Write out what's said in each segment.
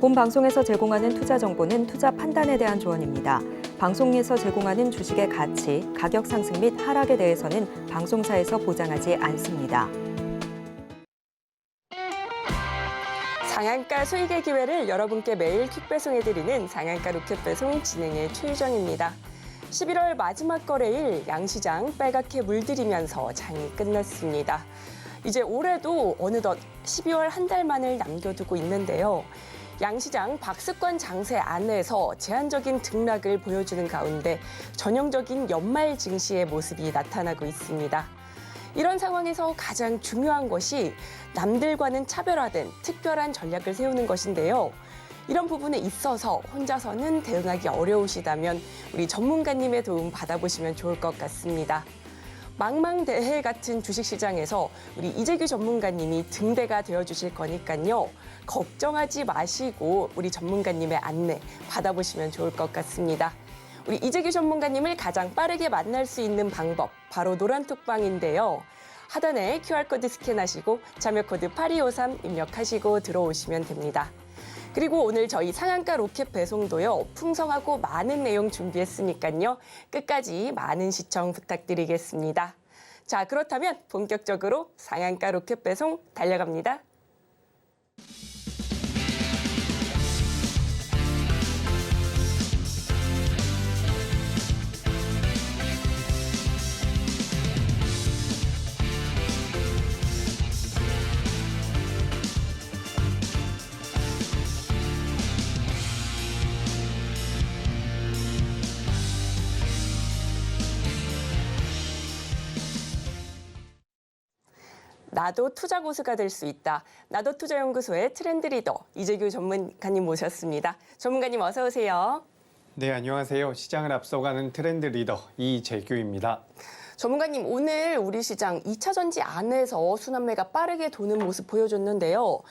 본 방송에서 제공하는 투자 정보는 투자 판단에 대한 조언입니다. 방송에서 제공하는 주식의 가치, 가격 상승 및 하락에 대해서는 방송사에서 보장하지 않습니다. 상한가 수익의 기회를 여러분께 매일 퀵 배송해드리는 상한가 로켓 배송 진행의 최유정입니다. 11월 마지막 거래일 양시장 빨갛게 물들이면서 장이 끝났습니다. 이제 올해도 어느덧 12월 한 달만을 남겨두고 있는데요. 양시장 박스권 장세 안에서 제한적인 등락을 보여주는 가운데 전형적인 연말 증시의 모습이 나타나고 있습니다. 이런 상황에서 가장 중요한 것이 남들과는 차별화된 특별한 전략을 세우는 것인데요. 이런 부분에 있어서 혼자서는 대응하기 어려우시다면 우리 전문가님의 도움 받아보시면 좋을 것 같습니다. 망망대해 같은 주식시장에서 우리 이재규 전문가님이 등대가 되어주실 거니까요. 걱정하지 마시고 우리 전문가님의 안내 받아보시면 좋을 것 같습니다. 우리 이재규 전문가님을 가장 빠르게 만날 수 있는 방법, 바로 노란톡방인데요. 하단에 QR코드 스캔하시고 참여코드 8253 입력하시고 들어오시면 됩니다. 그리고 오늘 저희 상한가 로켓 배송도요. 풍성하고 많은 내용 준비했으니까요. 끝까지 많은 시청 부탁드리겠습니다. 자, 그렇다면 본격적으로 상한가 로켓 배송 달려갑니다. 나도 투자 고수가 될 수 있다. 나도 투자연구소의 트렌드 리더 이재규 전문가님 모셨습니다. 전문가님 어서 오세요. 네, 안녕하세요. 시장을 앞서가는 트렌드 리더 이재규입니다. 전문가님, 오늘 우리 시장 2차 전지 안에서 순환매가 빠르게 도는 모습 보여줬는데요.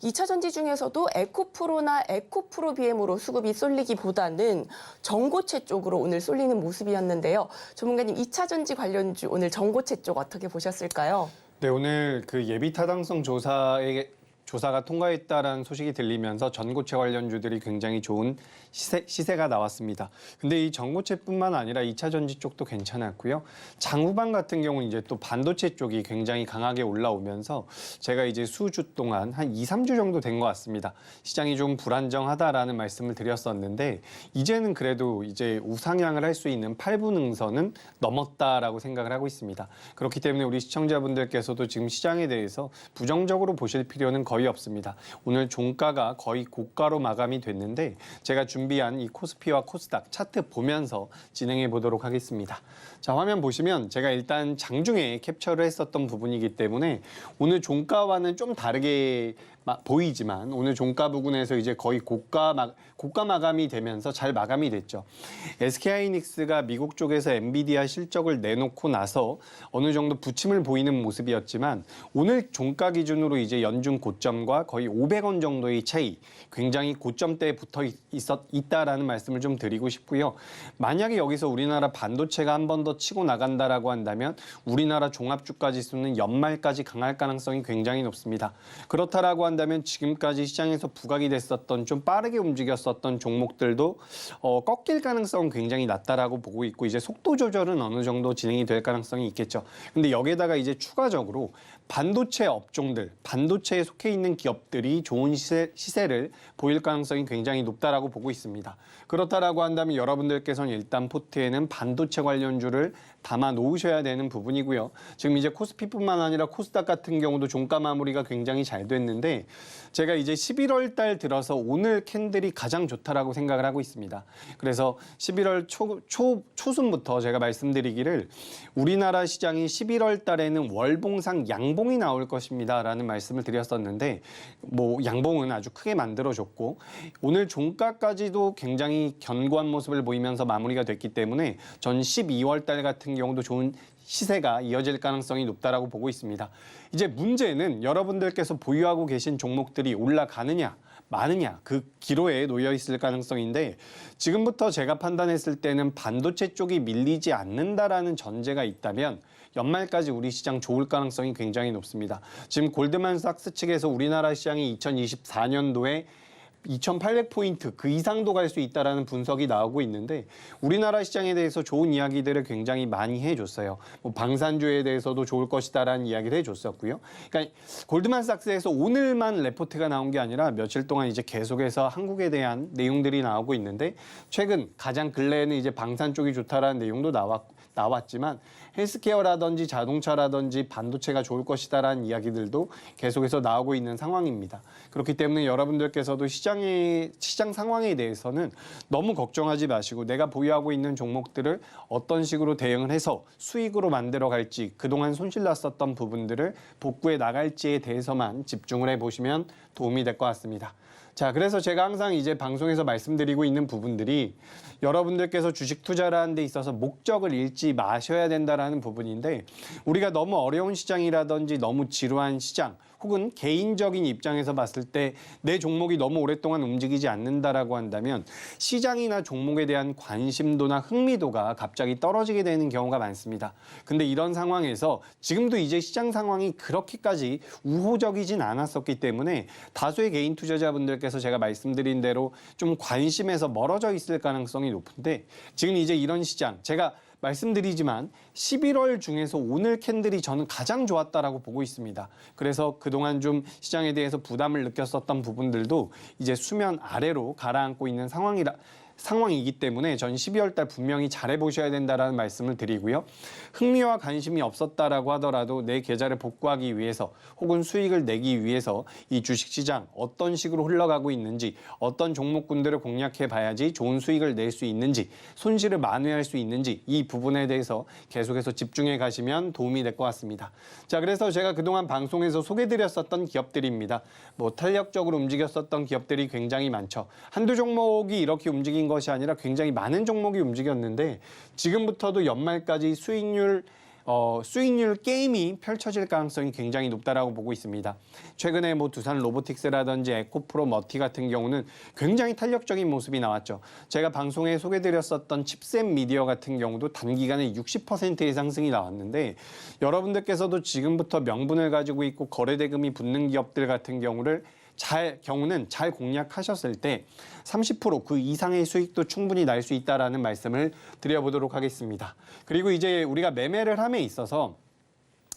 2차 전지 중에서도 에코프로나 에코프로 BM으로 수급이 쏠리기보다는 전고체 쪽으로 오늘 쏠리는 모습이었는데요. 전문가님, 2차 전지 관련주 오늘 전고체 쪽 어떻게 보셨을까요? 네, 오늘 그 예비 타당성 조사가 통과했다라는 소식이 들리면서 전고체 관련주들이 굉장히 좋은 시세가 나왔습니다. 근데 이 전고체뿐만 아니라 2차 전지 쪽도 괜찮았고요. 장후반 같은 경우는 이제 또 반도체 쪽이 굉장히 강하게 올라오면서 제가 이제 수주 동안 한 2, 3주 정도 된 것 같습니다. 시장이 좀 불안정하다라는 말씀을 드렸었는데 이제는 그래도 이제 우상향을 할 수 있는 8분 응선은 넘었다라고 생각을 하고 있습니다. 그렇기 때문에 우리 시청자분들께서도 지금 시장에 대해서 부정적으로 보실 필요는 거의 없습니다. 오늘 종가가 거의 고가로 마감이 됐는데 제가 준비한 이 코스피와 코스닥 차트 보면서 진행해 보도록 하겠습니다. 자, 화면 보시면 제가 일단 장중에 캡처를 했었던 부분이기 때문에 오늘 종가와는 좀 다르게 보이지만 오늘 종가 부근에서 이제 거의 고가 마감이 되면서 잘 마감이 됐죠. SK하이닉스가 미국 쪽에서 엔비디아 실적을 내놓고 나서 어느 정도 부침을 보이는 모습이었지만 오늘 종가 기준으로 이제 연중 고점과 거의 500원 정도의 차이, 굉장히 고점대에 붙어 있다라는 말씀을 좀 드리고 싶고요. 만약에 여기서 우리나라 반도체가 한 번 더 치고 나간다라고 한다면 우리나라 종합주가 지수는 연말까지 강할 가능성이 굉장히 높습니다. 그렇다라고 한다면 지금까지 시장에서 부각이 됐었던 좀 빠르게 움직였었던 종목들도 꺾일 가능성은 굉장히 낮다라고 보고 있고 이제 속도 조절은 어느 정도 진행이 될 가능성이 있겠죠. 근데 여기에다가 이제 추가적으로 반도체 업종들, 반도체에 속해 있는 기업들이 좋은 시세를 보일 가능성이 굉장히 높다라고 보고 있습니다. 그렇다라고 한다면 여러분들께서는 일단 포트에는 반도체 관련주를 담아 놓으셔야 되는 부분이고요. 지금 이제 코스피뿐만 아니라 코스닥 같은 경우도 종가 마무리가 굉장히 잘 됐는데 제가 이제 11월 달 들어서 오늘 캔들이 가장 좋다라고 생각을 하고 있습니다. 그래서 11월 초순부터 제가 말씀드리기를 우리나라 시장이 11월 달에는 월봉상 양봉이 나올 것입니다라는 말씀을 드렸었는데 뭐 양봉은 아주 크게 만들어줬고 오늘 종가까지도 굉장히 견고한 모습을 보이면서 마무리가 됐기 때문에 전 12월 달 같은 경우도 좋은 시세가 이어질 가능성이 높다라고 보고 있습니다. 이제 문제는 여러분들께서 보유하고 계신 종목들이 올라가느냐 마느냐 그 기로에 놓여 있을 가능성인데 지금부터 제가 판단했을 때는 반도체 쪽이 밀리지 않는다라는 전제가 있다면 연말까지 우리 시장 좋을 가능성이 굉장히 높습니다. 지금 골드만삭스 측에서 우리나라 시장이 2024년도에 2,800포인트 그 이상도 갈 수 있다라는 분석이 나오고 있는데 우리나라 시장에 대해서 좋은 이야기들을 굉장히 많이 해줬어요. 뭐 방산주에 대해서도 좋을 것이다라는 이야기를 해줬었고요. 그러니까 골드만삭스에서 오늘만 레포트가 나온 게 아니라 며칠 동안 이제 계속해서 한국에 대한 내용들이 나오고 있는데 최근 가장 근래에는 이제 방산 쪽이 좋다라는 내용도 나왔지만 헬스케어라든지 자동차라든지 반도체가 좋을 것이다라는 이야기들도 계속해서 나오고 있는 상황입니다. 그렇기 때문에 여러분들께서도 시장 상황에 대해서는 너무 걱정하지 마시고 내가 보유하고 있는 종목들을 어떤 식으로 대응을 해서 수익으로 만들어 갈지 그동안 손실 났었던 부분들을 복구해 나갈지에 대해서만 집중을 해보시면 도움이 될 것 같습니다. 자, 그래서 제가 항상 이제 방송에서 말씀드리고 있는 부분들이 여러분들께서 주식 투자라는 데 있어서 목적을 잃지 마셔야 된다라는 부분인데 우리가 너무 어려운 시장이라든지 너무 지루한 시장 혹은 개인적인 입장에서 봤을 때 내 종목이 너무 오랫동안 움직이지 않는다라고 한다면 시장이나 종목에 대한 관심도나 흥미도가 갑자기 떨어지게 되는 경우가 많습니다. 근데 이런 상황에서 지금도 이제 시장 상황이 그렇게까지 우호적이진 않았었기 때문에 다수의 개인 투자자분들께서 제가 말씀드린 대로 좀 관심에서 멀어져 있을 가능성이 높은데 지금 이제 이런 시장 제가 말씀드리지만 11월 중에서 오늘 캔들이 저는 가장 좋았다라고 보고 있습니다. 그래서 그동안 좀 시장에 대해서 부담을 느꼈었던 부분들도 이제 수면 아래로 가라앉고 있는 상황이기 때문에 전 12월 달 분명히 잘해보셔야 된다라는 말씀을 드리고요. 흥미와 관심이 없었다라고 하더라도 내 계좌를 복구하기 위해서 혹은 수익을 내기 위해서 이 주식시장 어떤 식으로 흘러가고 있는지 어떤 종목군들을 공략해 봐야지 좋은 수익을 낼 수 있는지 손실을 만회할 수 있는지 이 부분에 대해서 계속해서 집중해 가시면 도움이 될 것 같습니다. 자, 그래서 제가 그동안 방송에서 소개드렸었던 기업들입니다. 뭐 탄력적으로 움직였었던 기업들이 굉장히 많죠. 한두 종목이 이렇게 움직인 것이 아니라 굉장히 많은 종목이 움직였는데 지금부터도 연말까지 수익률 게임이 펼쳐질 가능성이 굉장히 높다라고 보고 있습니다. 최근에 뭐 두산 로보틱스라든지 에코프로 머티 같은 경우는 굉장히 탄력적인 모습이 나왔죠. 제가 방송에 소개드렸었던 칩셋 미디어 같은 경우도 단기간에 60%의 상승이 나왔는데 여러분들께서도 지금부터 명분을 가지고 있고 거래대금이 붙는 기업들 같은 경우는 잘 공략하셨을 때 30%그 이상의 수익도 충분히 날 수 있다라는 말씀을 드려보도록 하겠습니다. 그리고 이제 우리가 매매를 함에 있어서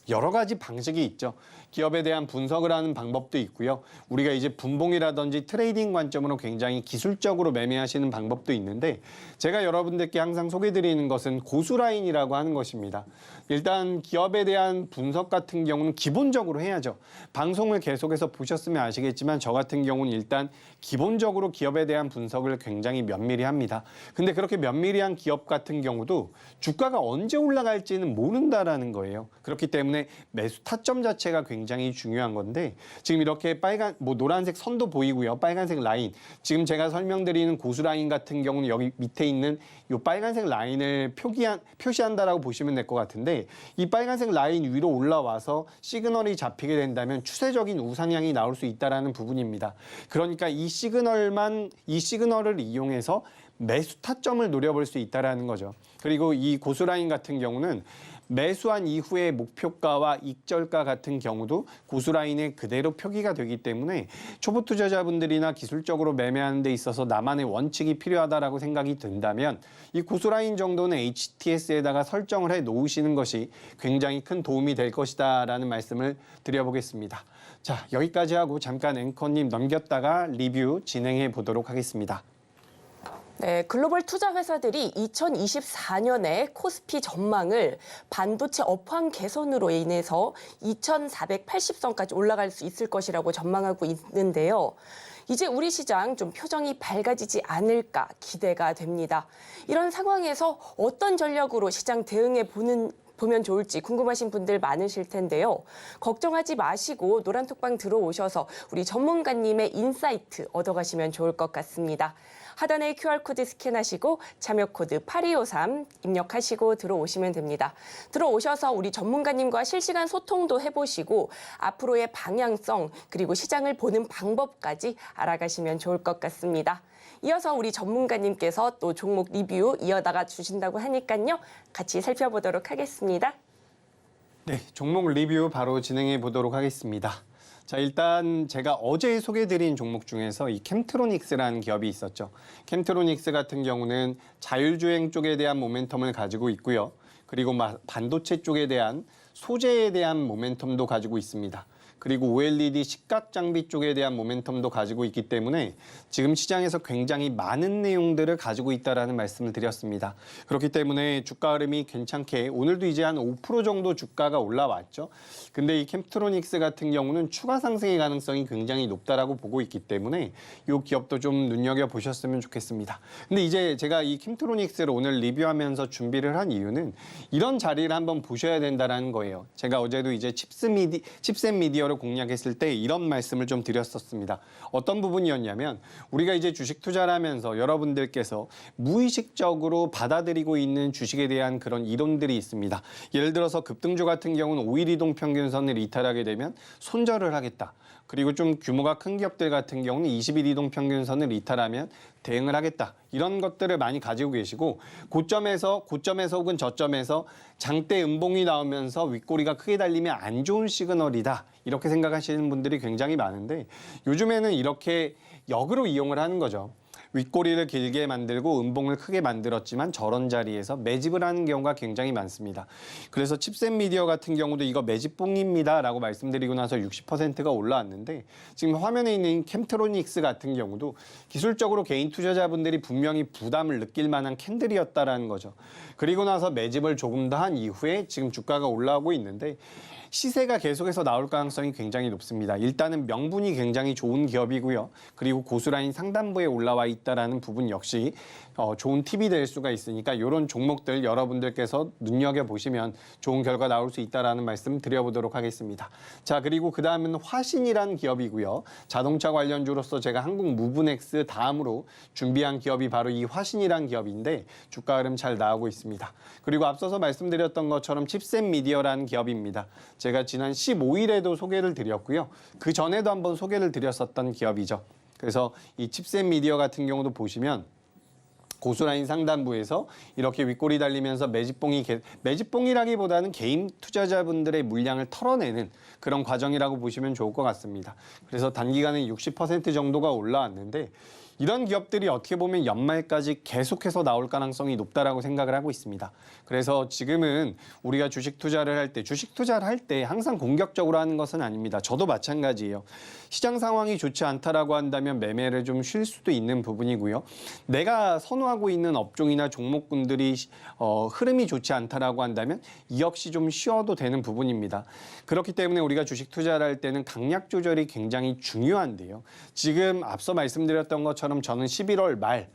여러 가지 방식이 있죠. 기업에 대한 분석을 하는 방법도 있고요. 우리가 이제 분봉이라든지 트레이딩 관점으로 굉장히 기술적으로 매매하시는 방법도 있는데 제가 여러분들께 항상 소개드리는 것은 고수라인이라고 하는 것입니다. 일단 기업에 대한 분석 같은 경우는 기본적으로 해야죠. 방송을 계속해서 보셨으면 아시겠지만 저 같은 경우는 일단 기본적으로 기업에 대한 분석을 굉장히 면밀히 합니다. 근데 그렇게 면밀히한 기업 같은 경우도 주가가 언제 올라갈지는 모른다라는 거예요. 그렇기 때문에 매수 타점 자체가 굉장히 중요한 건데 지금 이렇게 노란색 선도 보이고요. 빨간색 라인. 지금 제가 설명드리는 고수 라인 같은 경우는 여기 밑에 있는 이 빨간색 라인을 표시한다라고 보시면 될 것 같은데 이 빨간색 라인 위로 올라와서 시그널이 잡히게 된다면 추세적인 우상향이 나올 수 있다라는 부분입니다. 그러니까 이 시그널을 이용해서 매수 타점을 노려볼 수 있다라는 거죠. 그리고 이 고수 라인 같은 경우는 매수한 이후의 목표가와 익절가 같은 경우도 고수라인에 그대로 표기가 되기 때문에 초보 투자자분들이나 기술적으로 매매하는 데 있어서 나만의 원칙이 필요하다라고 생각이 든다면 이 고수라인 정도는 HTS에다가 설정을 해 놓으시는 것이 굉장히 큰 도움이 될 것이다라는 말씀을 드려보겠습니다. 자, 여기까지 하고 잠깐 앵커님 넘겼다가 리뷰 진행해 보도록 하겠습니다. 네, 글로벌 투자 회사들이 2024년에 코스피 전망을 반도체 업황 개선으로 인해서 2,480선까지 올라갈 수 있을 것이라고 전망하고 있는데요. 이제 우리 시장 좀 표정이 밝아지지 않을까 기대가 됩니다. 이런 상황에서 어떤 전략으로 시장 대응해 보면 좋을지 궁금하신 분들 많으실 텐데요. 걱정하지 마시고 노란톡방 들어오셔서 우리 전문가님의 인사이트 얻어가시면 좋을 것 같습니다. 하단에 QR코드 스캔하시고 참여코드 8253 입력하시고 들어오시면 됩니다. 들어오셔서 우리 전문가님과 실시간 소통도 해보시고 앞으로의 방향성 그리고 시장을 보는 방법까지 알아가시면 좋을 것 같습니다. 이어서 우리 전문가님께서 또 종목 리뷰 이어다가 주신다고 하니까요. 같이 살펴보도록 하겠습니다. 네, 종목 리뷰 바로 진행해 보도록 하겠습니다. 자, 일단 제가 어제 소개해드린 종목 중에서 이 캠트로닉스라는 기업이 있었죠. 캠트로닉스 같은 경우는 자율주행 쪽에 대한 모멘텀을 가지고 있고요. 그리고 반도체 쪽에 대한 소재에 대한 모멘텀도 가지고 있습니다. 그리고 OLED 시각 장비 쪽에 대한 모멘텀도 가지고 있기 때문에 지금 시장에서 굉장히 많은 내용들을 가지고 있다라는 말씀을 드렸습니다. 그렇기 때문에 주가 흐름이 괜찮게 오늘도 이제 한 5% 정도 주가가 올라왔죠. 근데 이 캠트로닉스 같은 경우는 추가 상승의 가능성이 굉장히 높다라고 보고 있기 때문에 이 기업도 좀 눈여겨보셨으면 좋겠습니다. 근데 이제 제가 이 캠트로닉스를 오늘 리뷰하면서 준비를 한 이유는 이런 자리를 한번 보셔야 된다는 거예요. 제가 어제도 이제 칩셋 미디어를 공략했을 때 이런 말씀을 좀 드렸었습니다. 어떤 부분이었냐면 우리가 이제 주식 투자를 하면서 여러분들께서 무의식적으로 받아들이고 있는 주식에 대한 그런 이론들이 있습니다. 예를 들어서 급등주 같은 경우는 5일 이동 평균선을 이탈하게 되면 손절을 하겠다. 그리고 좀 규모가 큰 기업들 같은 경우는 20일 이동 평균선을 이탈하면 대응을 하겠다. 이런 것들을 많이 가지고 계시고 고점에서 혹은 저점에서 장대 음봉이 나오면서 윗꼬리가 크게 달리면 안 좋은 시그널이다. 이렇게 생각하시는 분들이 굉장히 많은데 요즘에는 이렇게 역으로 이용을 하는 거죠. 윗꼬리를 길게 만들고 음봉을 크게 만들었지만 저런 자리에서 매집을 하는 경우가 굉장히 많습니다. 그래서 칩셋 미디어 같은 경우도 이거 매집봉입니다 라고 말씀드리고 나서 60%가 올라왔는데 지금 화면에 있는 캠트로닉스 같은 경우도 기술적으로 개인 투자자분들이 분명히 부담을 느낄 만한 캔들이었다라는 거죠. 그리고 나서 매집을 조금 더 한 이후에 지금 주가가 올라오고 있는데 시세가 계속해서 나올 가능성이 굉장히 높습니다. 일단은 명분이 굉장히 좋은 기업이고요. 그리고 고수라인 상단부에 올라와 있다라는 부분 역시 좋은 팁이 될 수가 있으니까 이런 종목들 여러분들께서 눈여겨보시면 좋은 결과 나올 수 있다라는 말씀 드려보도록 하겠습니다. 자, 그리고 그 다음은 화신이라는 기업이고요. 자동차 관련주로서 제가 한국무브넥스 다음으로 준비한 기업이 바로 이 화신이라는 기업인데 주가 흐름 잘 나오고 있습니다. 그리고 앞서서 말씀드렸던 것처럼 칩셋 미디어라는 기업입니다. 제가 지난 15일에도 소개를 드렸고요. 그 전에도 한번 소개를 드렸었던 기업이죠. 그래서 이 칩셋 미디어 같은 경우도 보시면 고수라인 상단부에서 이렇게 윗꼬리 달리면서 매집봉이라기보다는 개인 투자자분들의 물량을 털어내는 그런 과정이라고 보시면 좋을 것 같습니다. 그래서 단기간에 60% 정도가 올라왔는데 이런 기업들이 어떻게 보면 연말까지 계속해서 나올 가능성이 높다라고 생각을 하고 있습니다. 그래서 지금은 우리가 주식 투자를 할 때 항상 공격적으로 하는 것은 아닙니다. 저도 마찬가지예요. 시장 상황이 좋지 않다라고 한다면 매매를 좀 쉴 수도 있는 부분이고요. 내가 선호하고 있는 업종이나 종목군들이 흐름이 좋지 않다라고 한다면 이 역시 좀 쉬어도 되는 부분입니다. 그렇기 때문에 우리가 주식 투자를 할 때는 강약 조절이 굉장히 중요한데요. 지금 앞서 말씀드렸던 것처럼 저는 11월 말,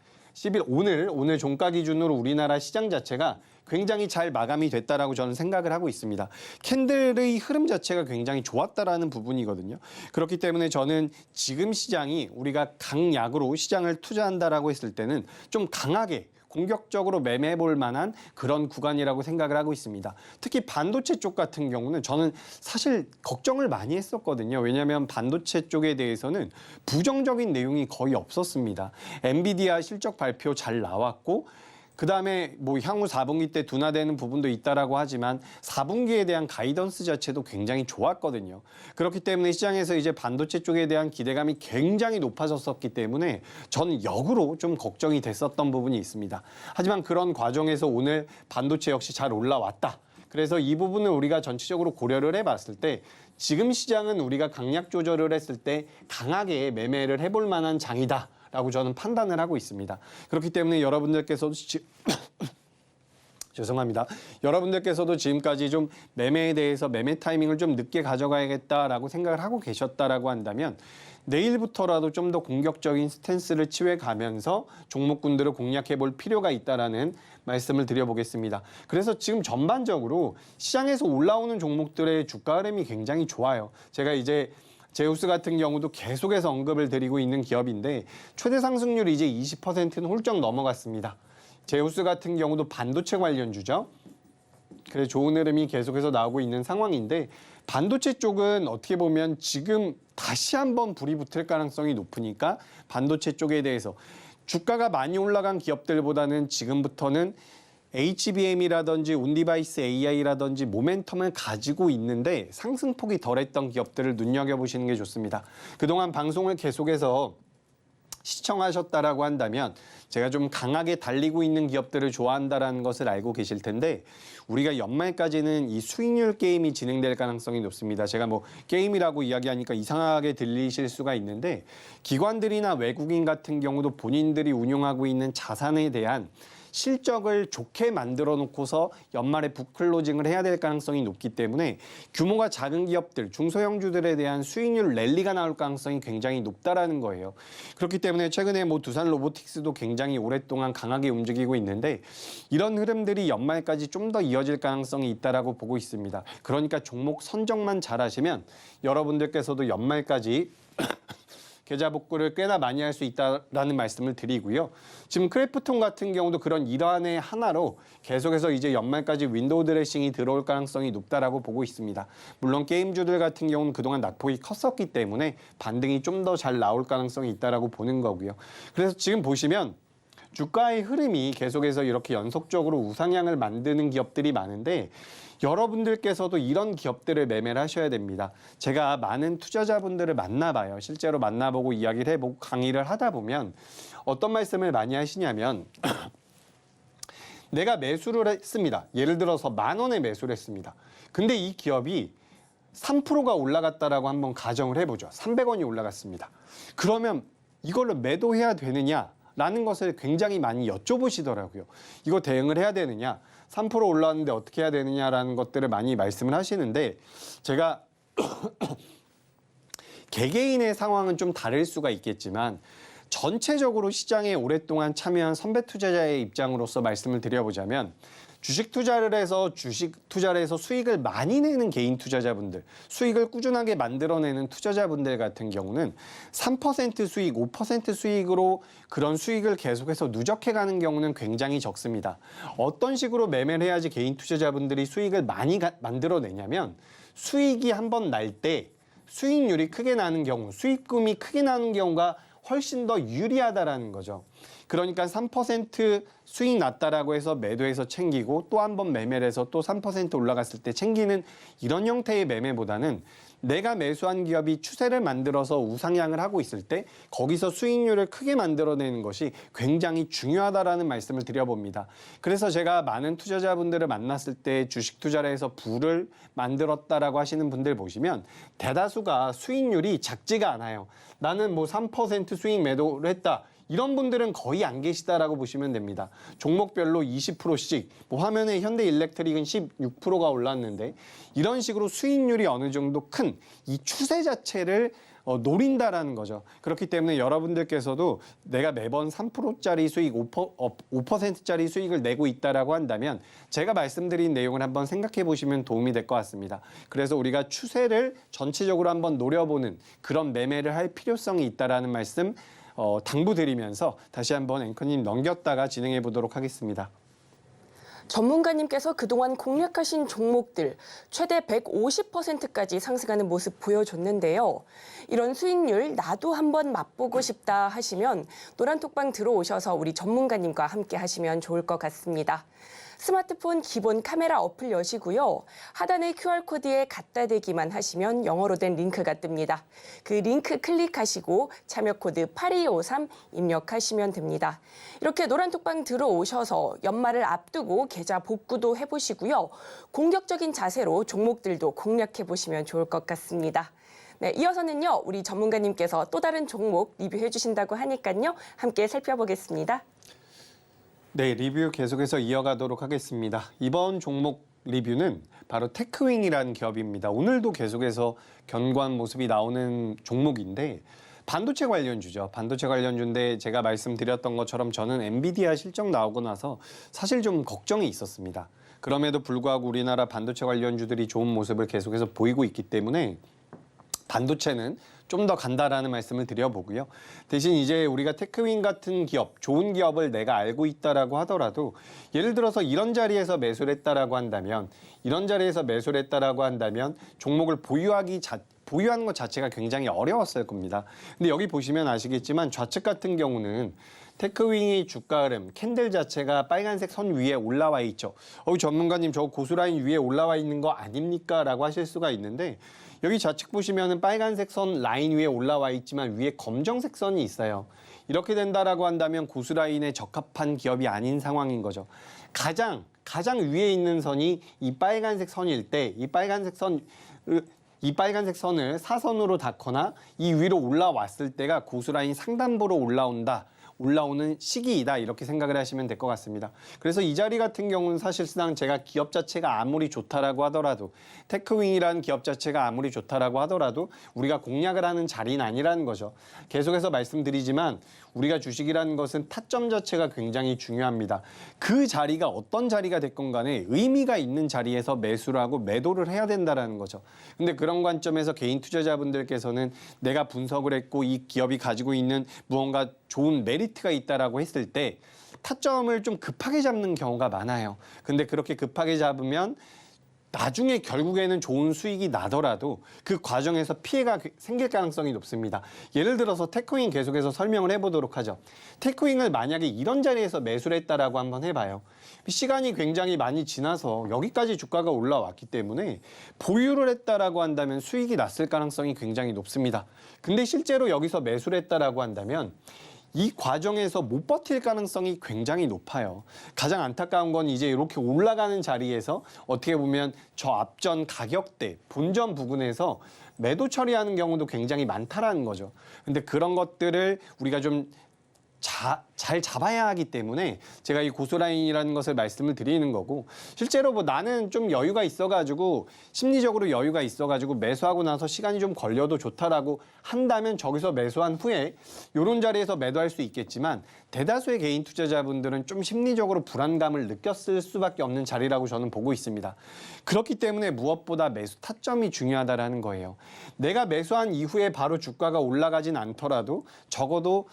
오늘 종가 기준으로 우리나라 시장 자체가 굉장히 잘 마감이 됐다라고 저는 생각을 하고 있습니다. 캔들의 흐름 자체가 굉장히 좋았다라는 부분이거든요. 그렇기 때문에 저는 지금 시장이 우리가 강약으로 시장을 투자한다라고 했을 때는 좀 강하게 공격적으로 매매해 볼 만한 그런 구간이라고 생각을 하고 있습니다. 특히 반도체 쪽 같은 경우는 저는 사실 걱정을 많이 했었거든요. 왜냐하면 반도체 쪽에 대해서는 부정적인 내용이 거의 없었습니다. 엔비디아 실적 발표 잘 나왔고 그다음에 뭐 향후 4분기 때 둔화되는 부분도 있다라고 하지만 4분기에 대한 가이던스 자체도 굉장히 좋았거든요. 그렇기 때문에 시장에서 이제 반도체 쪽에 대한 기대감이 굉장히 높아졌었기 때문에 저는 역으로 좀 걱정이 됐었던 부분이 있습니다. 하지만 그런 과정에서 오늘 반도체 역시 잘 올라왔다. 그래서 이 부분을 우리가 전체적으로 고려를 해봤을 때 지금 시장은 우리가 강약 조절을 했을 때 강하게 매매를 해볼 만한 장이다. 라고 저는 판단을 하고 있습니다. 그렇기 때문에 여러분들께서도 죄송합니다. 여러분들께서도 지금까지 좀 매매에 대해서 매매 타이밍을 좀 늦게 가져가야겠다라고 생각을 하고 계셨다라고 한다면 내일부터라도 좀 더 공격적인 스탠스를 취해가면서 종목군들을 공략해 볼 필요가 있다라는 말씀을 드려보겠습니다. 그래서 지금 전반적으로 시장에서 올라오는 종목들의 주가 흐름이 굉장히 좋아요. 제가 이제 제우스 같은 경우도 계속해서 언급을 드리고 있는 기업인데 최대 상승률이 이제 20%는 훌쩍 넘어갔습니다. 제우스 같은 경우도 반도체 관련주죠. 그래서 좋은 흐름이 계속해서 나오고 있는 상황인데 반도체 쪽은 어떻게 보면 지금 다시 한번 불이 붙을 가능성이 높으니까 반도체 쪽에 대해서 주가가 많이 올라간 기업들보다는 지금부터는 HBM이라든지 온디바이스 AI라든지 모멘텀을 가지고 있는데 상승폭이 덜했던 기업들을 눈여겨보시는 게 좋습니다. 그동안 방송을 계속해서 시청하셨다라고 한다면 제가 좀 강하게 달리고 있는 기업들을 좋아한다라는 것을 알고 계실 텐데 우리가 연말까지는 이 수익률 게임이 진행될 가능성이 높습니다. 제가 뭐 게임이라고 이야기하니까 이상하게 들리실 수가 있는데 기관들이나 외국인 같은 경우도 본인들이 운용하고 있는 자산에 대한 실적을 좋게 만들어 놓고서 연말에 북클로징을 해야 될 가능성이 높기 때문에 규모가 작은 기업들, 중소형주들에 대한 수익률 랠리가 나올 가능성이 굉장히 높다라는 거예요. 그렇기 때문에 최근에 뭐 두산 로보틱스도 굉장히 오랫동안 강하게 움직이고 있는데 이런 흐름들이 연말까지 좀 더 이어질 가능성이 있다라고 보고 있습니다. 그러니까 종목 선정만 잘하시면 여러분들께서도 연말까지 계좌 복구를 꽤나 많이 할 수 있다라는 말씀을 드리고요. 지금 크래프톤 같은 경우도 그런 일환의 하나로 계속해서 이제 연말까지 윈도우 드레싱이 들어올 가능성이 높다라고 보고 있습니다. 물론 게임주들 같은 경우는 그동안 낙폭이 컸었기 때문에 반등이 좀 더 잘 나올 가능성이 있다라고 보는 거고요. 그래서 지금 보시면 주가의 흐름이 계속해서 이렇게 연속적으로 우상향을 만드는 기업들이 많은데 여러분들께서도 이런 기업들을 매매를 하셔야 됩니다. 제가 많은 투자자분들을 만나봐요. 실제로 만나보고 이야기를 해보고 강의를 하다 보면 어떤 말씀을 많이 하시냐면 내가 매수를 했습니다. 예를 들어서 10,000원에 매수를 했습니다. 근데 이 기업이 3%가 올라갔다라고 한번 가정을 해보죠. 300원이 올라갔습니다. 그러면 이걸로 매도해야 되느냐? 라는 것을 굉장히 많이 여쭤보시더라고요. 이거 대응을 해야 되느냐? 3% 올라왔는데 어떻게 해야 되느냐라는 것들을 많이 말씀을 하시는데 제가 개개인의 상황은 좀 다를 수가 있겠지만 전체적으로 시장에 오랫동안 참여한 선배 투자자의 입장으로서 말씀을 드려보자면 주식 투자를 해서 수익을 많이 내는 개인 투자자분들, 수익을 꾸준하게 만들어내는 투자자분들 같은 경우는 3% 수익, 5% 수익으로 그런 수익을 계속해서 누적해가는 경우는 굉장히 적습니다. 어떤 식으로 매매를 해야지 개인 투자자분들이 수익을 많이 만들어내냐면 수익이 한번 날 때 수익률이 크게 나는 경우, 수익금이 크게 나는 경우가 훨씬 더 유리하다라는 거죠. 그러니까 3% 수익 났다라고 해서 매도해서 챙기고 또 한 번 매매를 해서 또 3% 올라갔을 때 챙기는 이런 형태의 매매보다는 내가 매수한 기업이 추세를 만들어서 우상향을 하고 있을 때 거기서 수익률을 크게 만들어내는 것이 굉장히 중요하다라는 말씀을 드려봅니다. 그래서 제가 많은 투자자분들을 만났을 때 주식 투자를 해서 부를 만들었다라고 하시는 분들 보시면 대다수가 수익률이 작지가 않아요. 나는 뭐 3% 수익 매도를 했다. 이런 분들은 거의 안 계시다라고 보시면 됩니다. 종목별로 20%씩, 뭐 화면에 현대일렉트릭은 16%가 올랐는데 이런 식으로 수익률이 어느 정도 큰 이 추세 자체를 노린다라는 거죠. 그렇기 때문에 여러분들께서도 내가 매번 3%짜리 수익, 5%짜리 수익을 내고 있다라고 한다면 제가 말씀드린 내용을 한번 생각해 보시면 도움이 될 것 같습니다. 그래서 우리가 추세를 전체적으로 한번 노려보는 그런 매매를 할 필요성이 있다라는 말씀 당부드리면서 다시 한번 앵커님 넘겼다가 진행해 보도록 하겠습니다. 전문가님께서 그동안 공략하신 종목들 최대 150%까지 상승하는 모습 보여줬는데요. 이런 수익률 나도 한번 맛보고 싶다 하시면 노란톡방 들어오셔서 우리 전문가님과 함께 하시면 좋을 것 같습니다. 스마트폰 기본 카메라 어플 여시고요. 하단의 QR코드에 갖다 대기만 하시면 영어로 된 링크가 뜹니다. 그 링크 클릭하시고 참여 코드 8253 입력하시면 됩니다. 이렇게 노란톡방 들어오셔서 연말을 앞두고 계좌 복구도 해보시고요. 공격적인 자세로 종목들도 공략해보시면 좋을 것 같습니다. 네, 이어서는요. 우리 전문가님께서 또 다른 종목 리뷰해 주신다고 하니까요. 함께 살펴보겠습니다. 네, 리뷰 계속해서 이어가도록 하겠습니다. 이번 종목 리뷰는 바로 테크윙이라는 기업입니다. 오늘도 계속해서 견고한 모습이 나오는 종목인데 반도체 관련주죠. 반도체 관련주인데 제가 말씀드렸던 것처럼 저는 엔비디아 실적 나오고 나서 사실 좀 걱정이 있었습니다. 그럼에도 불구하고 우리나라 반도체 관련주들이 좋은 모습을 계속해서 보이고 있기 때문에 반도체는 좀 더 간다라는 말씀을 드려보고요. 대신 이제 우리가 테크윙 같은 기업, 좋은 기업을 내가 알고 있다라고 하더라도 예를 들어서 이런 자리에서 매수를 했다라고 한다면 종목을 보유하는 것 자체가 굉장히 어려웠을 겁니다. 근데 여기 보시면 아시겠지만 좌측 같은 경우는 테크윙의 주가 흐름, 캔들 자체가 빨간색 선 위에 올라와 있죠. 전문가님 저 고수라인 위에 올라와 있는 거 아닙니까? 라고 하실 수가 있는데 여기 좌측 보시면은 빨간색 선 라인 위에 올라와 있지만 위에 검정색 선이 있어요. 이렇게 된다라고 한다면 고수라인에 적합한 기업이 아닌 상황인 거죠. 가장 위에 있는 선이 이 빨간색 선일 때 이 빨간색 선을 사선으로 닫거나 이 위로 올라왔을 때가 고수라인 상단부로 올라오는 시기이다 이렇게 생각을 하시면 될 것 같습니다. 그래서 이 자리 같은 경우는 사실상 제가 기업 자체가 아무리 좋다라고 하더라도 테크윙이라는 기업 자체가 아무리 좋다라고 하더라도 우리가 공략을 하는 자리는 아니라는 거죠. 계속해서 말씀드리지만 우리가 주식이라는 것은 타점 자체가 굉장히 중요합니다. 그 자리가 어떤 자리가 됐건 간에 의미가 있는 자리에서 매수를 하고 매도를 해야 된다는 거죠. 근데 그런 관점에서 개인 투자자분들께서는 내가 분석을 했고 이 기업이 가지고 있는 무언가 좋은 메리트가 있다라고 했을 때 타점을 좀 급하게 잡는 경우가 많아요. 근데 그렇게 급하게 잡으면 나중에 결국에는 좋은 수익이 나더라도 그 과정에서 피해가 생길 가능성이 높습니다. 예를 들어서 테크윙 계속해서 설명을 해보도록 하죠. 테크윙을 만약에 이런 자리에서 매수를 했다라고 한번 해봐요. 시간이 굉장히 많이 지나서 여기까지 주가가 올라왔기 때문에 보유를 했다라고 한다면 수익이 났을 가능성이 굉장히 높습니다. 근데 실제로 여기서 매수를 했다라고 한다면 이 과정에서 못 버틸 가능성이 굉장히 높아요. 가장 안타까운 건 이제 이렇게 올라가는 자리에서 어떻게 보면 저 앞전 가격대, 본전 부근에서 매도 처리하는 경우도 굉장히 많다라는 거죠. 근데 그런 것들을 우리가 좀 잘 잡아야 하기 때문에 제가 이 고수라인이라는 것을 말씀을 드리는 거고 실제로 뭐 나는 좀 여유가 있어가지고 심리적으로 여유가 있어가지고 매수하고 나서 시간이 좀 걸려도 좋다라고 한다면 저기서 매수한 후에 이런 자리에서 매도할 수 있겠지만 대다수의 개인 투자자분들은 좀 심리적으로 불안감을 느꼈을 수밖에 없는 자리라고 저는 보고 있습니다. 그렇기 때문에 무엇보다 매수 타점이 중요하다라는 거예요. 내가 매수한 이후에 바로 주가가 올라가진 않더라도 적어도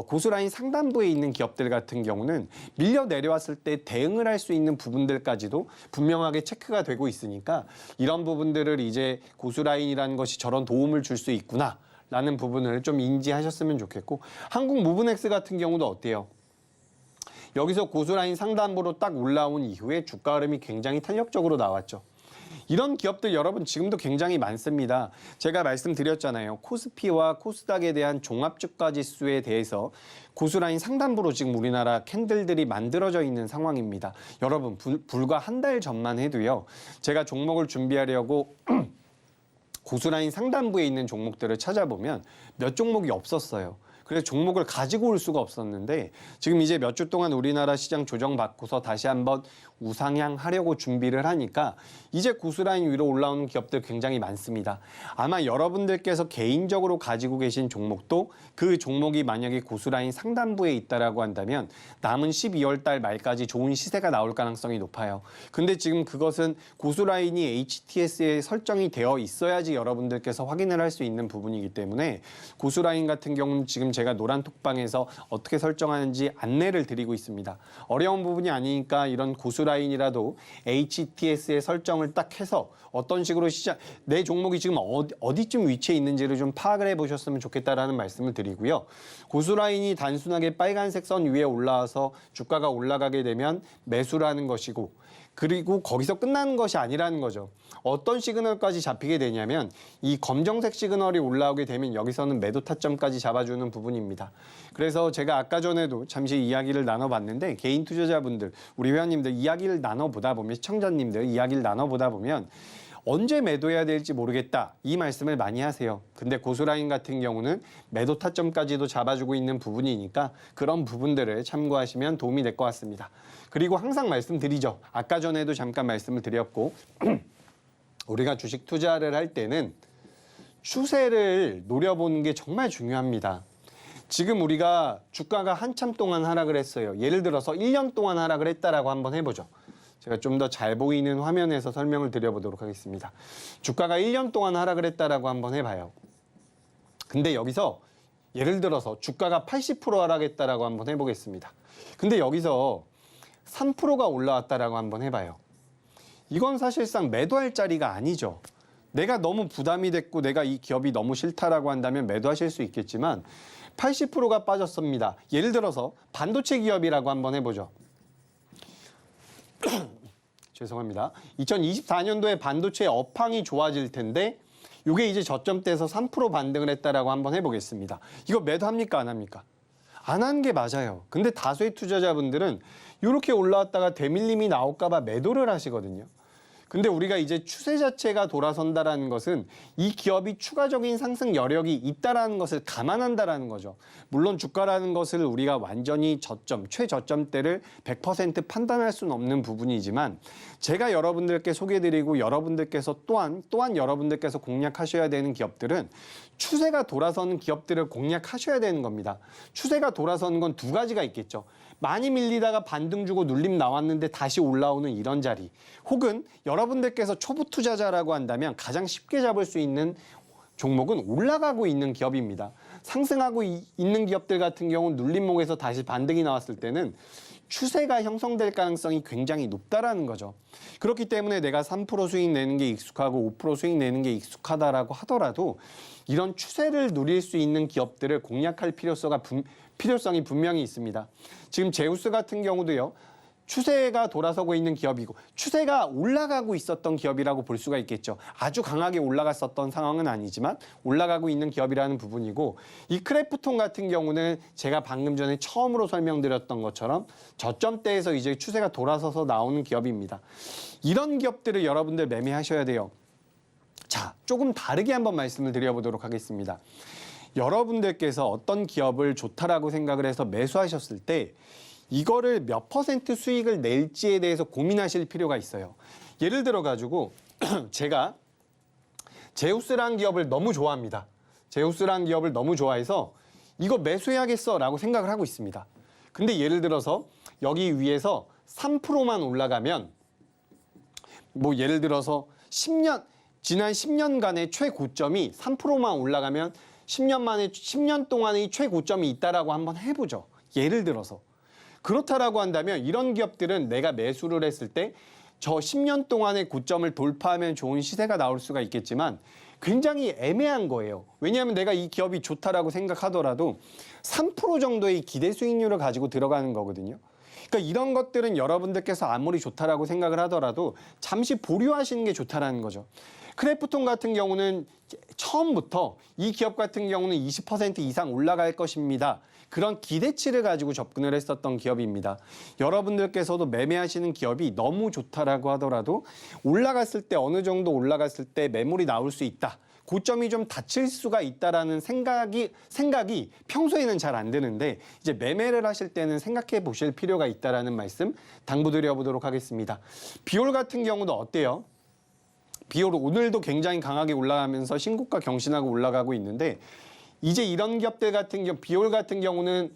고수라인 상단부에 있는 기업들 같은 경우는 밀려 내려왔을 때 대응을 할 수 있는 부분들까지도 분명하게 체크가 되고 있으니까 이런 부분들을 이제 고수라인이라는 것이 저런 도움을 줄 수 있구나 라는 부분을 좀 인지하셨으면 좋겠고 한국무브넥스 같은 경우도 어때요? 여기서 고수라인 상단부로 딱 올라온 이후에 주가 흐름이 굉장히 탄력적으로 나왔죠. 이런 기업들 여러분 지금도 굉장히 많습니다. 제가 말씀드렸잖아요. 코스피와 코스닥에 대한 종합주가지수에 대해서 고수라인 상단부로 지금 우리나라 캔들들이 만들어져 있는 상황입니다. 여러분 불과 한 달 전만 해도요. 제가 종목을 준비하려고 고수라인 상단부에 있는 종목들을 찾아보면 몇 종목이 없었어요. 그래서 종목을 가지고 올 수가 없었는데 지금 이제 몇 주 동안 우리나라 시장 조정받고서 다시 한번 우상향하려고 준비를 하니까 이제 고수라인 위로 올라오는 기업들 굉장히 많습니다. 아마 여러분들께서 개인적으로 가지고 계신 종목도 그 종목이 만약에 고수라인 상단부에 있다라고 한다면 남은 12월 달 말까지 좋은 시세가 나올 가능성이 높아요. 근데 지금 그것은 고수라인이 HTS에 설정이 되어 있어야지 여러분들께서 확인을 할 수 있는 부분이기 때문에 고수라인 같은 경우는 지금 제가 노란 톡방에서 어떻게 설정하는지 안내를 드리고 있습니다. 어려운 부분이 아니니까 이런 고수라인이라도 HTS에 설정을 딱 해서 어떤 식으로 내 종목이 지금 어디쯤 위치해 있는지를 좀 파악을 해보셨으면 좋겠다라는 말씀을 드리고요. 고수라인이 단순하게 빨간색 선 위에 올라와서 주가가 올라가게 되면 매수라는 것이고 그리고 거기서 끝나는 것이 아니라는 거죠. 어떤 시그널까지 잡히게 되냐면 이 검정색 시그널이 올라오게 되면 여기서는 매도 타점까지 잡아주는 부분입니다. 그래서 제가 아까 전에도 잠시 이야기를 나눠봤는데 개인 투자자분들, 우리 회원님들 이야기를 나눠보다 보면 시청자님들 이야기를 나눠보다 보면 언제 매도해야 될지 모르겠다 이 말씀을 많이 하세요. 근데 고수라인 같은 경우는 매도 타점까지도 잡아주고 있는 부분이니까 그런 부분들을 참고하시면 도움이 될 것 같습니다. 그리고 항상 말씀드리죠. 아까 전에도 잠깐 말씀을 드렸고 우리가 주식 투자를 할 때는 추세를 노려보는 게 정말 중요합니다. 지금 우리가 주가가 한참 동안 하락을 했어요. 예를 들어서 1년 동안 하락을 했다라고 한번 해보죠. 제가 좀 더 잘 보이는 화면에서 설명을 드려보도록 하겠습니다. 주가가 1년 동안 하락을 했다라고 한번 해봐요. 근데 여기서 예를 들어서 주가가 80% 하락했다라고 한번 해보겠습니다. 근데 여기서 3%가 올라왔다라고 한번 해봐요. 이건 사실상 매도할 자리가 아니죠. 내가 너무 부담이 됐고 내가 이 기업이 너무 싫다라고 한다면 매도하실 수 있겠지만 80%가 빠졌습니다. 예를 들어서 반도체 기업이라고 한번 해보죠. 죄송합니다. 2024년도에 반도체 업황이 좋아질 텐데 이게 이제 저점대에서 3% 반등을 했다라고 한번 해보겠습니다. 이거 매도합니까? 안 합니까? 안 한 게 맞아요. 근데 다수의 투자자분들은 이렇게 올라왔다가 되밀림이 나올까 봐 매도를 하시거든요. 근데 우리가 이제 추세 자체가 돌아선다라는 것은 이 기업이 추가적인 상승 여력이 있다라는 것을 감안한다라는 거죠. 물론 주가라는 것을 우리가 완전히 저점, 최저점대를 100% 판단할 수는 없는 부분이지만 제가 여러분들께 소개해드리고 여러분들께서 또한 여러분들께서 공략하셔야 되는 기업들은 추세가 돌아서는 기업들을 공략하셔야 되는 겁니다. 추세가 돌아서는 건 두 가지가 있겠죠. 많이 밀리다가 반등 주고 눌림 나왔는데 다시 올라오는 이런 자리, 혹은 여러분들께서 초보 투자자라고 한다면 가장 쉽게 잡을 수 있는 종목은 올라가고 있는 기업입니다. 상승하고 있는 기업들 같은 경우는 눌림목에서 다시 반등이 나왔을 때는 추세가 형성될 가능성이 굉장히 높다라는 거죠. 그렇기 때문에 내가 3% 수익 내는 게 익숙하고 5% 수익 내는 게 익숙하다라고 하더라도 이런 추세를 누릴 수 있는 기업들을 공략할 필요성이 분명히 있습니다. 지금 제우스 같은 경우도요. 추세가 돌아서고 있는 기업이고 추세가 올라가고 있었던 기업이라고 볼 수가 있겠죠. 아주 강하게 올라갔었던 상황은 아니지만 올라가고 있는 기업이라는 부분이고, 이 크래프톤 같은 경우는 제가 방금 전에 처음으로 설명드렸던 것처럼 저점대에서 이제 추세가 돌아서서 나오는 기업입니다. 이런 기업들을 여러분들 매매하셔야 돼요. 자, 조금 다르게 한번 말씀을 드려보도록 하겠습니다. 여러분들께서 어떤 기업을 좋다라고 생각을 해서 매수하셨을 때 이거를 몇 % 수익을 낼지에 대해서 고민하실 필요가 있어요. 예를 들어 가지고 제가 제우스라는 기업을 너무 좋아합니다. 제우스라는 기업을 너무 좋아해서 이거 매수해야겠어 라고 생각을 하고 있습니다. 근데 예를 들어서 여기 위에서 3%만 올라가면, 뭐 예를 들어서 지난 10년간의 최고점이 3%만 올라가면 10년 동안의 최고점이 있다라고 한번 해보죠. 예를 들어서. 그렇다라고 한다면 이런 기업들은 내가 매수를 했을 때 저 10년 동안의 고점을 돌파하면 좋은 시세가 나올 수가 있겠지만 굉장히 애매한 거예요. 왜냐하면 내가 이 기업이 좋다라고 생각하더라도 3% 정도의 기대 수익률을 가지고 들어가는 거거든요. 그러니까 이런 것들은 여러분들께서 아무리 좋다라고 생각을 하더라도 잠시 보류하시는 게 좋다라는 거죠. 크래프톤 같은 경우는 처음부터 이 기업 같은 경우는 20% 이상 올라갈 것입니다. 그런 기대치를 가지고 접근을 했었던 기업입니다. 여러분들께서도 매매하시는 기업이 너무 좋다라고 하더라도 올라갔을 때 어느 정도 올라갔을 때 매물이 나올 수 있다. 고점이 좀 닫힐 수가 있다라는 생각이 평소에는 잘 안 드는데 이제 매매를 하실 때는 생각해 보실 필요가 있다라는 말씀 당부드려 보도록 하겠습니다. 비올 같은 경우도 어때요? 비올 오늘도 굉장히 강하게 올라가면서 신고가 경신하고 올라가고 있는데 이제 이런 기업들 같은 경우, 비올 같은 경우는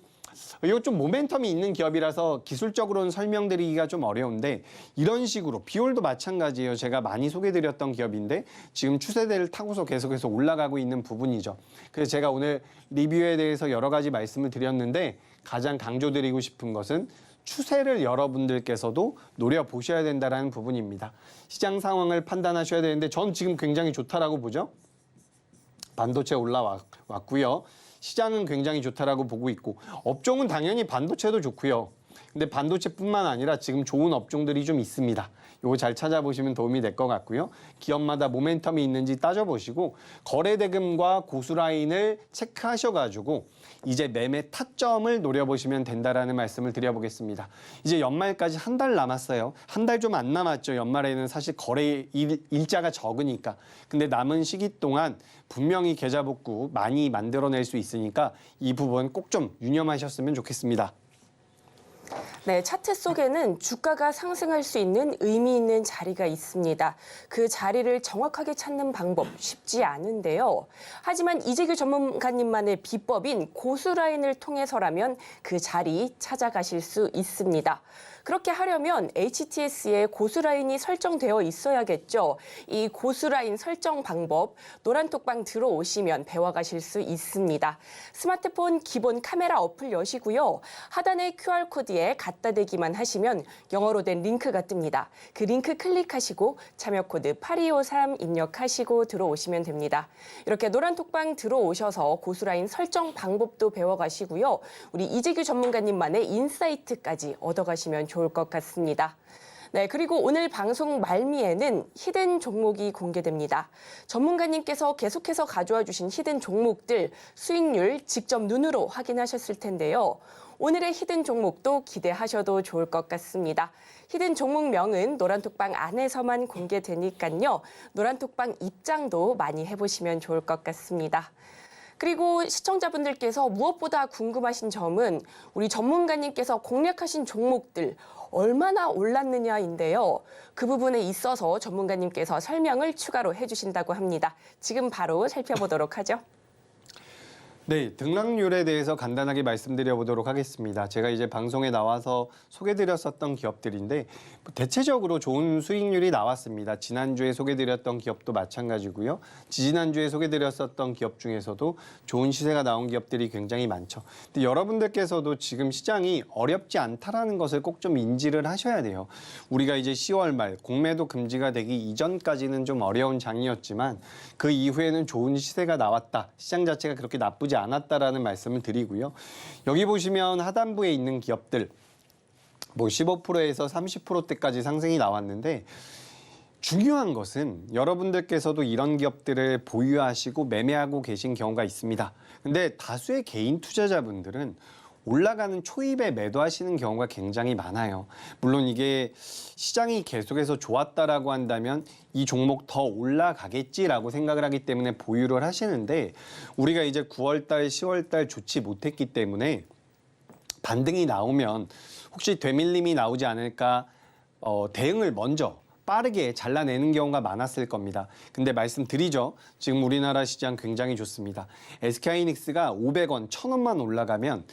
이거 좀 모멘텀이 있는 기업이라서 기술적으로는 설명드리기가 좀 어려운데 이런 식으로 비올도 마찬가지예요. 제가 많이 소개드렸던 기업인데 지금 추세대를 타고서 계속해서 올라가고 있는 부분이죠. 그래서 제가 오늘 리뷰에 대해서 여러 가지 말씀을 드렸는데 가장 강조드리고 싶은 것은 추세를 여러분들께서도 노려보셔야 된다는 부분입니다. 시장 상황을 판단하셔야 되는데 전 지금 굉장히 좋다라고 보죠. 반도체 올라왔고요. 시장은 굉장히 좋다라고 보고 있고 업종은 당연히 반도체도 좋고요. 근데 반도체뿐만 아니라 지금 좋은 업종들이 좀 있습니다. 요거 잘 찾아보시면 도움이 될 것 같고요. 기업마다 모멘텀이 있는지 따져보시고 거래대금과 고수라인을 체크하셔가지고 이제 매매 타점을 노려보시면 된다라는 말씀을 드려보겠습니다. 이제 연말까지 한 달 남았어요. 한 달 좀 안 남았죠. 연말에는 사실 거래 일자가 적으니까. 근데 남은 시기 동안 분명히 계좌 복구 많이 만들어낼 수 있으니까 이 부분 꼭 좀 유념하셨으면 좋겠습니다. 네, 차트 속에는 주가가 상승할 수 있는 의미 있는 자리가 있습니다. 그 자리를 정확하게 찾는 방법 쉽지 않은데요. 하지만 이재규 전문가님만의 비법인 고수라인을 통해서라면 그 자리 찾아가실 수 있습니다. 그렇게 하려면 HTS에 고수라인이 설정되어 있어야겠죠. 이 고수라인 설정 방법 노란톡방 들어오시면 배워가실 수 있습니다. 스마트폰 기본 카메라 어플 여시고요. 하단에 QR코드 사이트에 갖다 대기만 하시면 영어로 된 링크가 뜹니다. 그 링크 클릭하시고 참여 코드 8253 입력하시고 들어오시면 됩니다. 이렇게 노란톡방 들어오셔서 고수라인 설정 방법도 배워가시고요. 우리 이재규 전문가님만의 인사이트까지 얻어가시면 좋을 것 같습니다. 네, 그리고 오늘 방송 말미에는 히든 종목이 공개됩니다. 전문가님께서 계속해서 가져와 주신 히든 종목들 수익률 직접 눈으로 확인하셨을 텐데요. 오늘의 히든 종목도 기대하셔도 좋을 것 같습니다. 히든 종목명은 노란톡방 안에서만 공개되니까요. 노란톡방 입장도 많이 해보시면 좋을 것 같습니다. 그리고 시청자분들께서 무엇보다 궁금하신 점은 우리 전문가님께서 공략하신 종목들 얼마나 올랐느냐인데요. 그 부분에 있어서 전문가님께서 설명을 추가로 해주신다고 합니다. 지금 바로 살펴보도록 하죠. 네, 등락률에 대해서 간단하게 말씀드려 보도록 하겠습니다. 제가 이제 방송에 나와서 소개드렸었던 기업들인데 대체적으로 좋은 수익률이 나왔습니다. 지난주에 소개드렸던 기업도 마찬가지고요. 지지난주에 소개드렸었던 기업 중에서도 좋은 시세가 나온 기업들이 굉장히 많죠. 근데 여러분들께서도 지금 시장이 어렵지 않다라는 것을 꼭 좀 인지를 하셔야 돼요. 우리가 이제 10월 말 공매도 금지가 되기 이전까지는 좀 어려운 장이었지만 그 이후에는 좋은 시세가 나왔다. 시장 자체가 그렇게 나쁘지 않았다라는 말씀을 드리고요. 여기 보시면 하단부에 있는 기업들 뭐 15%에서 30%대까지 상승이 나왔는데 중요한 것은 여러분들께서도 이런 기업들을 보유하시고 매매하고 계신 경우가 있습니다. 근데 다수의 개인 투자자분들은 올라가는 초입에 매도하시는 경우가 굉장히 많아요. 물론 이게 시장이 계속해서 좋았다라고 한다면 이 종목 더 올라가겠지라고 생각을 하기 때문에 보유를 하시는데 우리가 이제 9월달, 10월달 좋지 못했기 때문에 반등이 나오면 혹시 되밀림이 나오지 않을까 대응을 먼저 빠르게 잘라내는 경우가 많았을 겁니다. 근데 말씀드리죠. 지금 우리나라 시장 굉장히 좋습니다. SK하이닉스가 500원, 1000원만 올라가면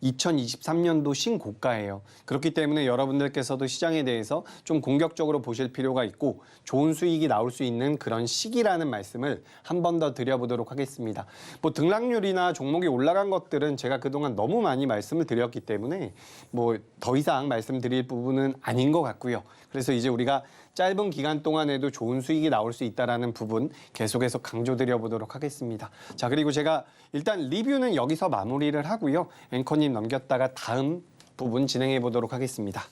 2023년도 신고가예요. 그렇기 때문에 여러분들께서도 시장에 대해서 좀 공격적으로 보실 필요가 있고 좋은 수익이 나올 수 있는 그런 시기라는 말씀을 한 번 더 드려보도록 하겠습니다. 뭐 등락률이나 종목이 올라간 것들은 제가 그동안 너무 많이 말씀을 드렸기 때문에 뭐 더 이상 말씀드릴 부분은 아닌 것 같고요. 그래서 이제 우리가 짧은 기간 동안에도 좋은 수익이 나올 수 있다는 부분 계속해서 강조드려보도록 하겠습니다. 자, 그리고 제가 일단 리뷰는 여기서 마무리를 하고요. 앵커님 넘겼다가 다음 부분 진행해 보도록 하겠습니다.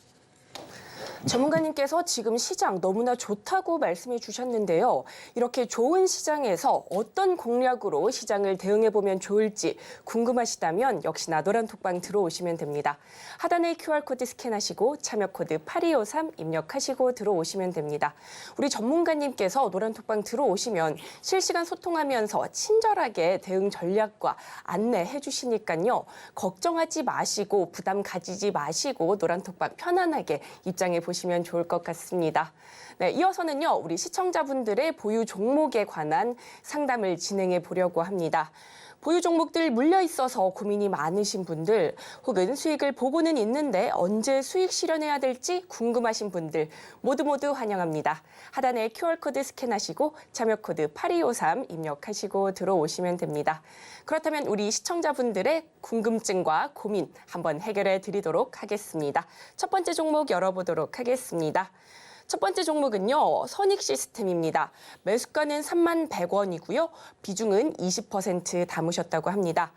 전문가님께서 지금 시장 너무나 좋다고 말씀해 주셨는데요. 이렇게 좋은 시장에서 어떤 공략으로 시장을 대응해보면 좋을지 궁금하시다면 역시나 노란톡방 들어오시면 됩니다. 하단의 QR코드 스캔하시고 참여 코드 8253 입력하시고 들어오시면 됩니다. 우리 전문가님께서 노란톡방 들어오시면 실시간 소통하면서 친절하게 대응 전략과 안내해 주시니까요. 걱정하지 마시고 부담 가지지 마시고 노란톡방 편안하게 입장해 보시면 좋을 것 같습니다. 네, 이어서는요, 우리 시청자분들의 보유 종목에 관한 상담을 진행해 보려고 합니다. 보유 종목들 물려 있어서 고민이 많으신 분들 혹은 수익을 보고는 있는데 언제 수익 실현해야 될지 궁금하신 분들 모두 환영합니다. 하단에 QR코드 스캔하시고 참여 코드 8253 입력하시고 들어오시면 됩니다. 그렇다면 우리 시청자분들의 궁금증과 고민 한번 해결해 드리도록 하겠습니다. 첫 번째 종목 열어보도록 하겠습니다. 첫 번째 종목은요, 선익시스템입니다. 매수가는 31,100원이고요. 비중은 20% 담으셨다고 합니다.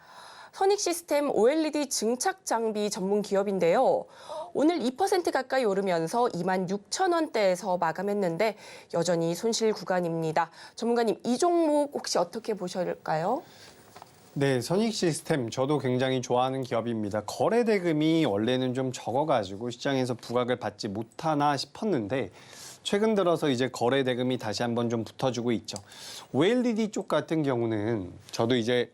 선익시스템 OLED 증착 장비 전문 기업인데요. 오늘 2% 가까이 오르면서 26,000원대에서 마감했는데 여전히 손실 구간입니다. 전문가님, 이 종목 혹시 어떻게 보실까요? 네, 선익시스템 저도 굉장히 좋아하는 기업입니다. 거래 대금이 원래는 좀 적어가지고 시장에서 부각을 받지 못하나 싶었는데 최근 들어서 이제 거래 대금이 다시 한번 좀 붙어주고 있죠. OLED 쪽 같은 경우는 저도 이제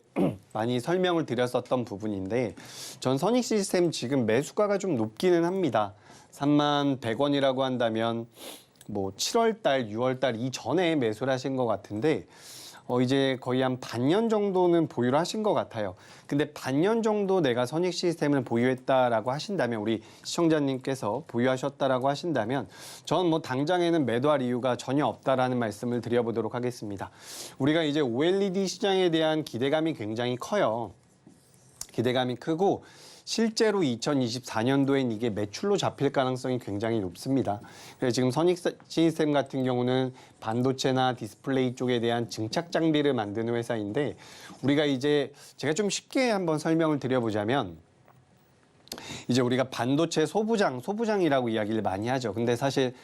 많이 설명을 드렸었던 부분인데 전 선익시스템 지금 매수가가 좀 높기는 합니다. 31,100원이라고 한다면 뭐 7월 달, 6월 달 이전에 매수를 하신 것 같은데 이제 거의 한 반년 정도는 보유를 하신 것 같아요. 근데 반년 정도 내가 선익 시스템을 보유했다라고 하신다면 우리 시청자님께서 보유하셨다라고 하신다면 저는 뭐 당장에는 매도할 이유가 전혀 없다라는 말씀을 드려보도록 하겠습니다. 우리가 이제 OLED 시장에 대한 기대감이 굉장히 커요. 기대감이 크고 실제로 2024년도엔 이게 매출로 잡힐 가능성이 굉장히 높습니다. 그래서 지금 선익 시스템 같은 경우는 반도체나 디스플레이 쪽에 대한 증착 장비를 만드는 회사인데 우리가 이제 제가 좀 쉽게 한번 설명을 드려보자면 이제 우리가 반도체 소부장이라고 이야기를 많이 하죠. 근데 사실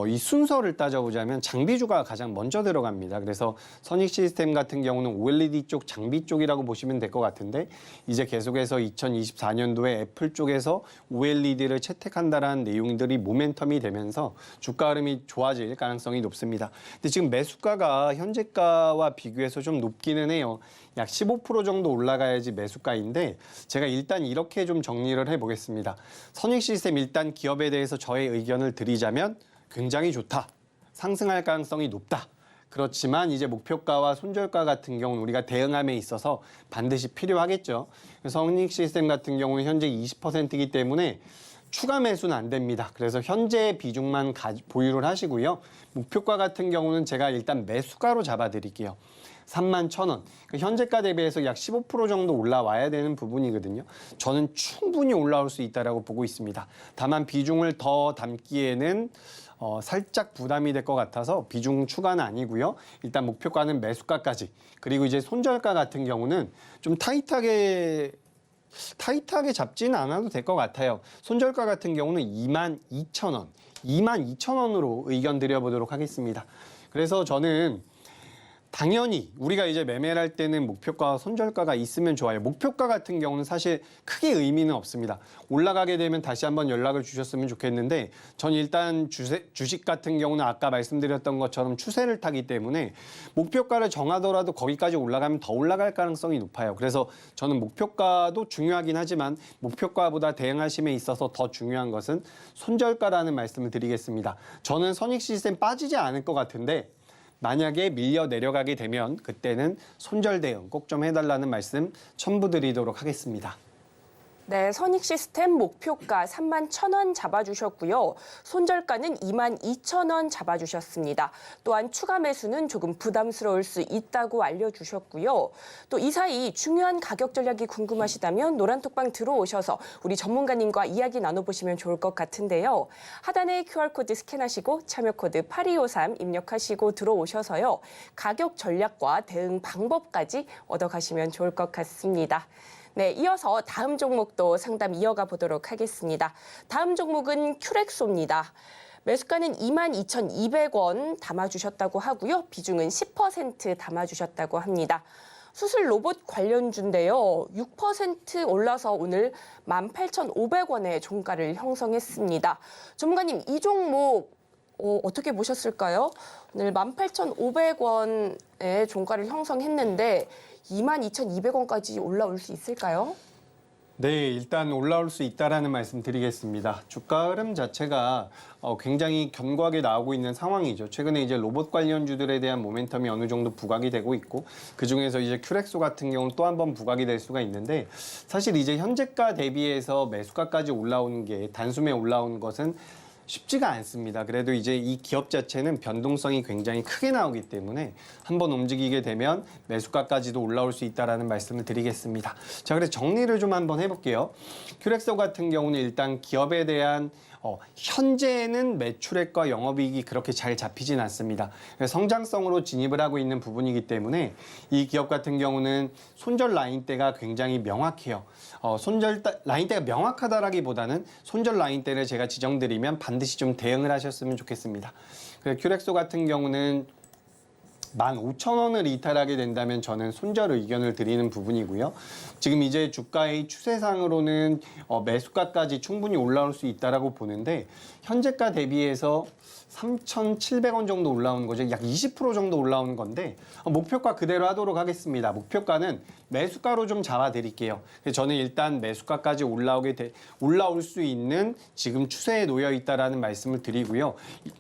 이 순서를 따져보자면 장비주가 가장 먼저 들어갑니다. 그래서 선익 시스템 같은 경우는 OLED 쪽 장비 쪽이라고 보시면 될 것 같은데 이제 계속해서 2024년도에 애플 쪽에서 OLED를 채택한다라는 내용들이 모멘텀이 되면서 주가 흐름이 좋아질 가능성이 높습니다. 근데 지금 매수가가 현재가와 비교해서 좀 높기는 해요. 약 15% 정도 올라가야지 매수가인데 제가 일단 이렇게 좀 정리를 해보겠습니다. 선익 시스템 일단 기업에 대해서 저의 의견을 드리자면 굉장히 좋다. 상승할 가능성이 높다. 그렇지만 이제 목표가와 손절가 같은 경우는 우리가 대응함에 있어서 반드시 필요하겠죠. 선익 시스템 같은 경우는 현재 20%이기 때문에 추가 매수는 안 됩니다. 그래서 현재 비중만 보유를 하시고요. 목표가 같은 경우는 제가 일단 매수가로 잡아드릴게요. 31,000원. 현재가 대비해서 약 15% 정도 올라와야 되는 부분이거든요. 저는 충분히 올라올 수 있다고 보고 있습니다. 다만 비중을 더 담기에는 살짝 부담이 될 것 같아서 비중 추가는 아니고요. 일단 목표가는 매수가까지. 그리고 이제 손절가 같은 경우는 좀 타이트하게 잡지는 않아도 될 것 같아요. 손절가 같은 경우는 22,000원, 22,000원으로 의견 드려보도록 하겠습니다. 그래서 저는 당연히 우리가 이제 매매를 할 때는 목표가와 손절가가 있으면 좋아요. 목표가 같은 경우는 사실 크게 의미는 없습니다. 올라가게 되면 다시 한번 연락을 주셨으면 좋겠는데 전 일단 주식 같은 경우는 아까 말씀드렸던 것처럼 추세를 타기 때문에 목표가를 정하더라도 거기까지 올라가면 더 올라갈 가능성이 높아요. 그래서 저는 목표가도 중요하긴 하지만 목표가보다 대응하심에 있어서 더 중요한 것은 손절가라는 말씀을 드리겠습니다. 저는 선익 시스템 빠지지 않을 것 같은데 만약에 밀려 내려가게 되면 그때는 손절 대응 꼭 좀 해달라는 말씀 첨부드리도록 하겠습니다. 네, 선익 시스템 목표가 31,000원 잡아주셨고요. 손절가는 22,000원 잡아주셨습니다. 또한 추가 매수는 조금 부담스러울 수 있다고 알려주셨고요. 또 이 사이 중요한 가격 전략이 궁금하시다면 노란톡방 들어오셔서 우리 전문가님과 이야기 나눠보시면 좋을 것 같은데요. 하단에 QR코드 스캔하시고 참여코드 8253 입력하시고 들어오셔서요. 가격 전략과 대응 방법까지 얻어가시면 좋을 것 같습니다. 네, 이어서 다음 종목도 상담 이어가 보도록 하겠습니다. 다음 종목은 큐렉소입니다. 매수가는 22,200원 담아주셨다고 하고요. 비중은 10% 담아주셨다고 합니다. 수술 로봇 관련주인데요. 6% 올라서 오늘 18,500원의 종가를 형성했습니다. 전문가님, 이 종목 어떻게 보셨을까요? 오늘 18,500원의 종가를 형성했는데 22,200원까지 올라올 수 있을까요? 네, 일단 올라올 수 있다라는 말씀 드리겠습니다. 주가 흐름 자체가 굉장히 견고하게 나오고 있는 상황이죠. 최근에 이제 로봇 관련주들에 대한 모멘텀이 어느 정도 부각이 되고 있고 그중에서 이제 큐렉소 같은 경우는 또 한 번 부각이 될 수가 있는데 사실 이제 현재가 대비해서 매수가까지 올라오는 게 단숨에 올라오는 것은 쉽지가 않습니다. 그래도 이제 이 기업 자체는 변동성이 굉장히 크게 나오기 때문에 한번 움직이게 되면 매수가까지도 올라올 수 있다라는 말씀을 드리겠습니다. 자, 그래서 정리를 좀 한번 해볼게요. 큐렉소 같은 경우는 일단 기업에 대한 현재는 매출액과 영업이익이 그렇게 잘 잡히진 않습니다. 성장성으로 진입을 하고 있는 부분이기 때문에 이 기업 같은 경우는 손절 라인대가 굉장히 명확해요. 손절 라인대가 명확하다라기보다는 손절 라인대를 제가 지정드리면 반드시 좀 대응을 하셨으면 좋겠습니다. 큐렉소 같은 경우는 15,000원을 이탈하게 된다면 저는 손절 의견을 드리는 부분이고요. 지금 이제 주가의 추세상으로는 매수가까지 충분히 올라올 수 있다라고 보는데 현재가 대비해서 3,700원 정도 올라오는 거죠. 약 20% 정도 올라오는 건데 목표가 그대로 하도록 하겠습니다. 목표가는 매수가로 좀 잡아드릴게요. 저는 일단 매수가까지 올라올 수 있는 지금 추세에 놓여 있다라는 말씀을 드리고요.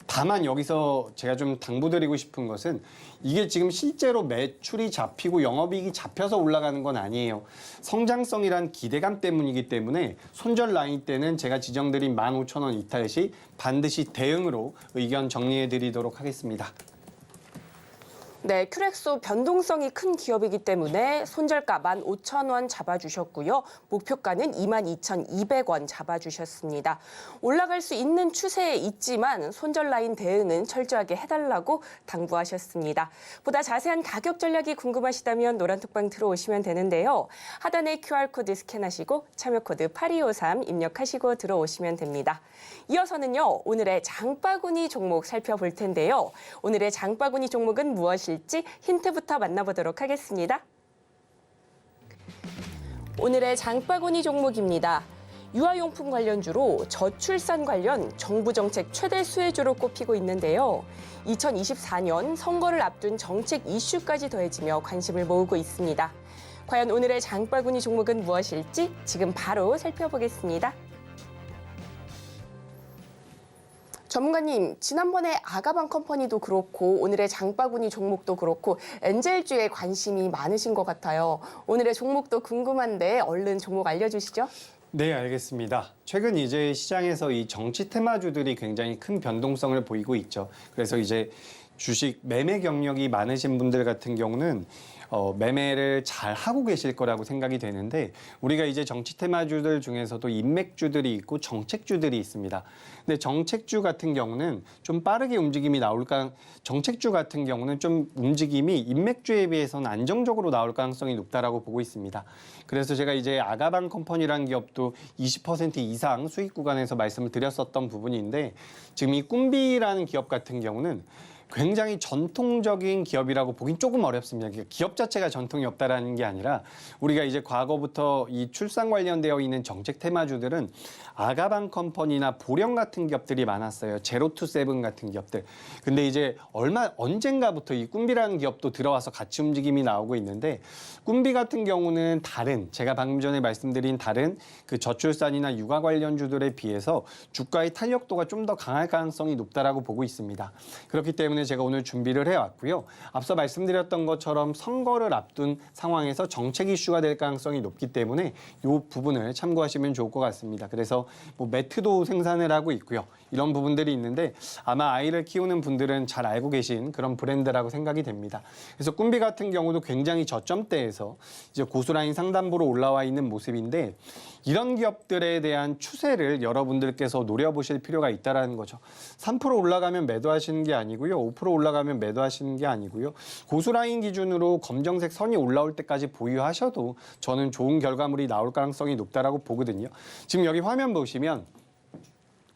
다만 여기서 제가 좀 당부드리고 싶은 것은 이게 지금 실제로 매출이 잡히고 영업이익이 잡혀서 올라가는 건 아니에요. 성장성이란 기대감 때문이기 때문에 손절 라인 때는 제가 지정드린 15,000원 이탈 시 반드시 대응으로 의견 정리해 드리도록 하겠습니다. 네, 큐렉소 변동성이 큰 기업이기 때문에 손절가 15,000원 잡아주셨고요. 목표가는 22,200원 잡아주셨습니다. 올라갈 수 있는 추세에 있지만 손절 라인 대응은 철저하게 해달라고 당부하셨습니다. 보다 자세한 가격 전략이 궁금하시다면 노란톡방 들어오시면 되는데요. 하단에 QR코드 스캔하시고 참여코드 8253 입력하시고 들어오시면 됩니다. 이어서는요, 오늘의 장바구니 종목 살펴볼 텐데요. 오늘의 장바구니 종목은 무엇일지 힌트부터 만나보도록 하겠습니다. 오늘의 장바구니 종목입니다. 유아용품 관련주로 저출산 관련 정부 정책 최대 수혜주로 꼽히고 있는데요. 2024년 선거를 앞둔 정책 이슈까지 더해지며 관심을 모으고 있습니다. 과연 오늘의 장바구니 종목은 무엇일지 지금 바로 살펴보겠습니다. 전문가님, 지난번에 아가방 컴퍼니도 그렇고 오늘의 장바구니 종목도 그렇고 엔젤주에 관심이 많으신 것 같아요. 오늘의 종목도 궁금한데 얼른 종목 알려주시죠. 네, 알겠습니다. 최근 이제 시장에서 이 정치 테마주들이 굉장히 큰 변동성을 보이고 있죠. 그래서 이제 주식 매매 경력이 많으신 분들 같은 경우는 매매를 잘 하고 계실 거라고 생각이 되는데, 우리가 이제 정치 테마주들 중에서도 인맥주들이 있고 정책주들이 있습니다. 근데 정책주 같은 경우는 좀 빠르게 움직임이 나올까, 정책주 같은 경우는 좀 움직임이 인맥주에 비해서는 안정적으로 나올 가능성이 높다라고 보고 있습니다. 그래서 제가 이제 아가방 컴퍼니라는 기업도 20% 이상 수익 구간에서 말씀을 드렸었던 부분인데, 지금 이 꿈비라는 기업 같은 경우는 굉장히 전통적인 기업이라고 보긴 조금 어렵습니다. 기업 자체가 전통이 없다라는 게 아니라, 우리가 이제 과거부터 이 출산 관련되어 있는 정책 테마주들은 아가방 컴퍼니나 보령 같은 기업들이 많았어요. 제로투세븐 같은 기업들. 근데 이제 언젠가부터 이 꿈비라는 기업도 들어와서 같이 움직임이 나오고 있는데, 꿈비 같은 경우는 제가 방금 전에 말씀드린 다른 그 저출산이나 육아 관련주들에 비해서 주가의 탄력도가 좀 더 강할 가능성이 높다라고 보고 있습니다. 그렇기 때문에 제가 오늘 준비를 해왔고요. 앞서 말씀드렸던 것처럼 선거를 앞둔 상황에서 정책 이슈가 될 가능성이 높기 때문에 이 부분을 참고하시면 좋을 것 같습니다. 그래서 뭐 매트도 생산을 하고 있고요. 이런 부분들이 있는데 아마 아이를 키우는 분들은 잘 알고 계신 그런 브랜드라고 생각이 됩니다. 그래서 꿈비 같은 경우도 굉장히 저점대에서 이제 고수라인 상단부로 올라와 있는 모습인데, 이런 기업들에 대한 추세를 여러분들께서 노려보실 필요가 있다는 거죠. 3% 올라가면 매도하시는 게 아니고요. 5% 올라가면 매도하시는 게 아니고요. 고수라인 기준으로 검정색 선이 올라올 때까지 보유하셔도 저는 좋은 결과물이 나올 가능성이 높다라고 보거든요. 지금 여기 화면 보시면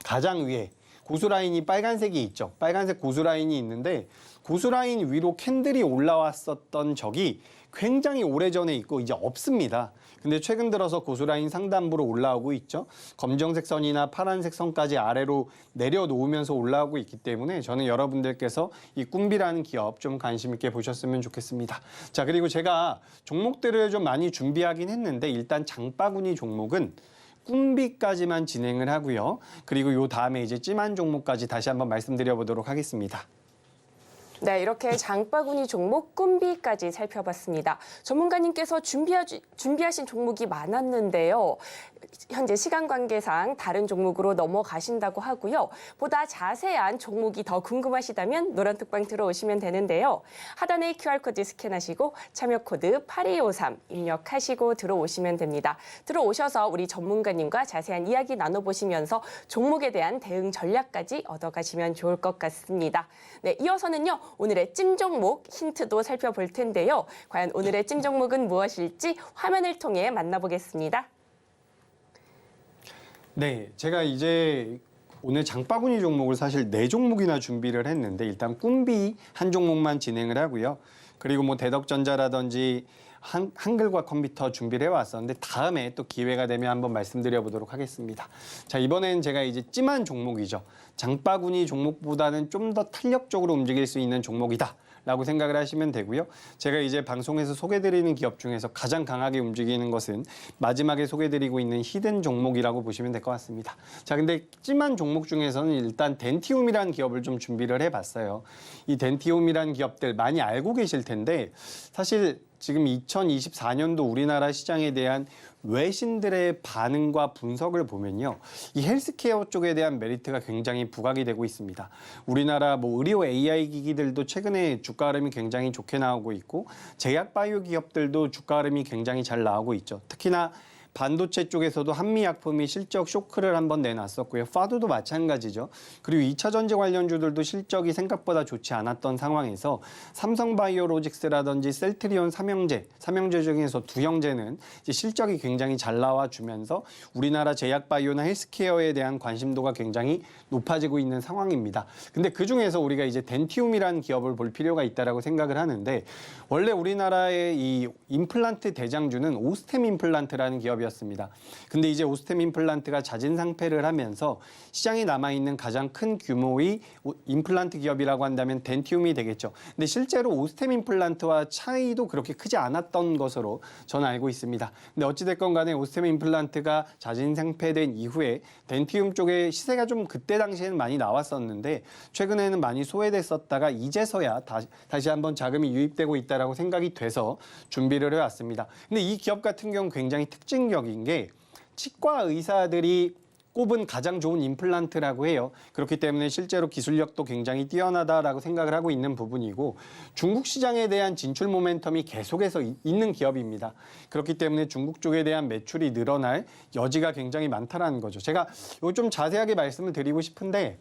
가장 위에 고수라인이 빨간색이 있죠. 빨간색 고수라인이 있는데, 고수라인 위로 캔들이 올라왔었던 적이 굉장히 오래전에 있고 이제 없습니다. 근데 최근 들어서 고수라인 상단부로 올라오고 있죠. 검정색 선이나 파란색 선까지 아래로 내려놓으면서 올라오고 있기 때문에 저는 여러분들께서 이 꿈비라는 기업 좀 관심 있게 보셨으면 좋겠습니다. 자, 그리고 제가 종목들을 좀 많이 준비하긴 했는데, 일단 장바구니 종목은 꿈비까지만 진행을 하고요. 그리고 요 다음에 이제 찜한 종목까지 다시 한번 말씀드려보도록 하겠습니다. 네, 이렇게 장바구니 종목 꿈비까지 살펴봤습니다. 전문가님께서 준비하신 종목이 많았는데요. 현재 시간 관계상 다른 종목으로 넘어가신다고 하고요. 보다 자세한 종목이 더 궁금하시다면 노란톡방 들어오시면 되는데요. 하단에 QR코드 스캔하시고 참여코드 8253 입력하시고 들어오시면 됩니다. 들어오셔서 우리 전문가님과 자세한 이야기 나눠보시면서 종목에 대한 대응 전략까지 얻어가시면 좋을 것 같습니다. 네, 이어서는요. 오늘의 찜 종목 힌트도 살펴볼 텐데요. 과연 오늘의 찜 종목은 무엇일지 화면을 통해 만나보겠습니다. 네, 제가 이제 오늘 장바구니 종목을 사실 4종목이나 준비를 했는데, 일단 꿈비 한 종목만 진행을 하고요. 그리고 뭐 대덕전자라든지 한글과 컴퓨터 준비를 해왔었는데, 다음에 또 기회가 되면 한번 말씀드려 보도록 하겠습니다. 자, 이번엔 제가 이제 찜한 종목이죠. 장바구니 종목보다는 좀 더 탄력적으로 움직일 수 있는 종목이다 라고 생각을 하시면 되고요. 제가 이제 방송에서 소개드리는 기업 중에서 가장 강하게 움직이는 것은 마지막에 소개드리고 있는 히든 종목이라고 보시면 될 것 같습니다. 자, 근데 찜한 종목 중에서는 일단 덴티움이라는 기업을 좀 준비를 해봤어요. 이 덴티움이라는 기업들 많이 알고 계실 텐데, 사실 지금 2024년도 우리나라 시장에 대한 외신들의 반응과 분석을 보면요. 이 헬스케어 쪽에 대한 메리트가 굉장히 부각이 되고 있습니다. 우리나라 의료 AI 기기들도 최근에 주가 흐름이 굉장히 좋게 나오고 있고 제약 바이오 기업들도 주가 흐름이 굉장히 잘 나오고 있죠. 특히나 반도체 쪽에서도 한미약품이 실적 쇼크를 한번 내놨었고요. 파도도 마찬가지죠. 그리고 2차 전지 관련주들도 실적이 생각보다 좋지 않았던 상황에서 삼성바이오로직스라든지 셀트리온 삼형제 중에서 두 형제는 이제 실적이 굉장히 잘 나와주면서 우리나라 제약바이오나 헬스케어에 대한 관심도가 굉장히 높아지고 있는 상황입니다. 근데 그중에서 우리가 이제 덴티움이라는 기업을 볼 필요가 있다라고 생각을 하는데 원래 우리나라의 이 임플란트 대장주는 오스템 임플란트라는 기업이었습니다. 근데 이제 오스템 임플란트가 자진 상폐를 하면서 시장에 남아있는 가장 큰 규모의 임플란트 기업이라고 한다면 덴티움이 되겠죠. 근데 실제로 오스템 임플란트와 차이도 그렇게 크지 않았던 것으로 저는 알고 있습니다. 근데 어찌됐건 간에 오스템 임플란트가 자진 상폐된 이후에 덴티움 쪽에 시세가 좀 그때 당시에는 많이 나왔었는데 최근에는 많이 소외됐었다가 이제서야 다시 한번 자금이 유입되고 있다라고 생각이 돼서 준비를 해왔습니다. 근데 이 기업 같은 경우는 굉장히 특징적인 게 치과 의사들이 꼽은 가장 좋은 임플란트라고 해요. 그렇기 때문에 실제로 기술력도 굉장히 뛰어나다라고 생각을 하고 있는 부분이고 중국 시장에 대한 진출 모멘텀이 계속해서 있는 기업입니다. 그렇기 때문에 중국 쪽에 대한 매출이 늘어날 여지가 굉장히 많다라는 거죠. 제가 이거 좀 자세하게 말씀을 드리고 싶은데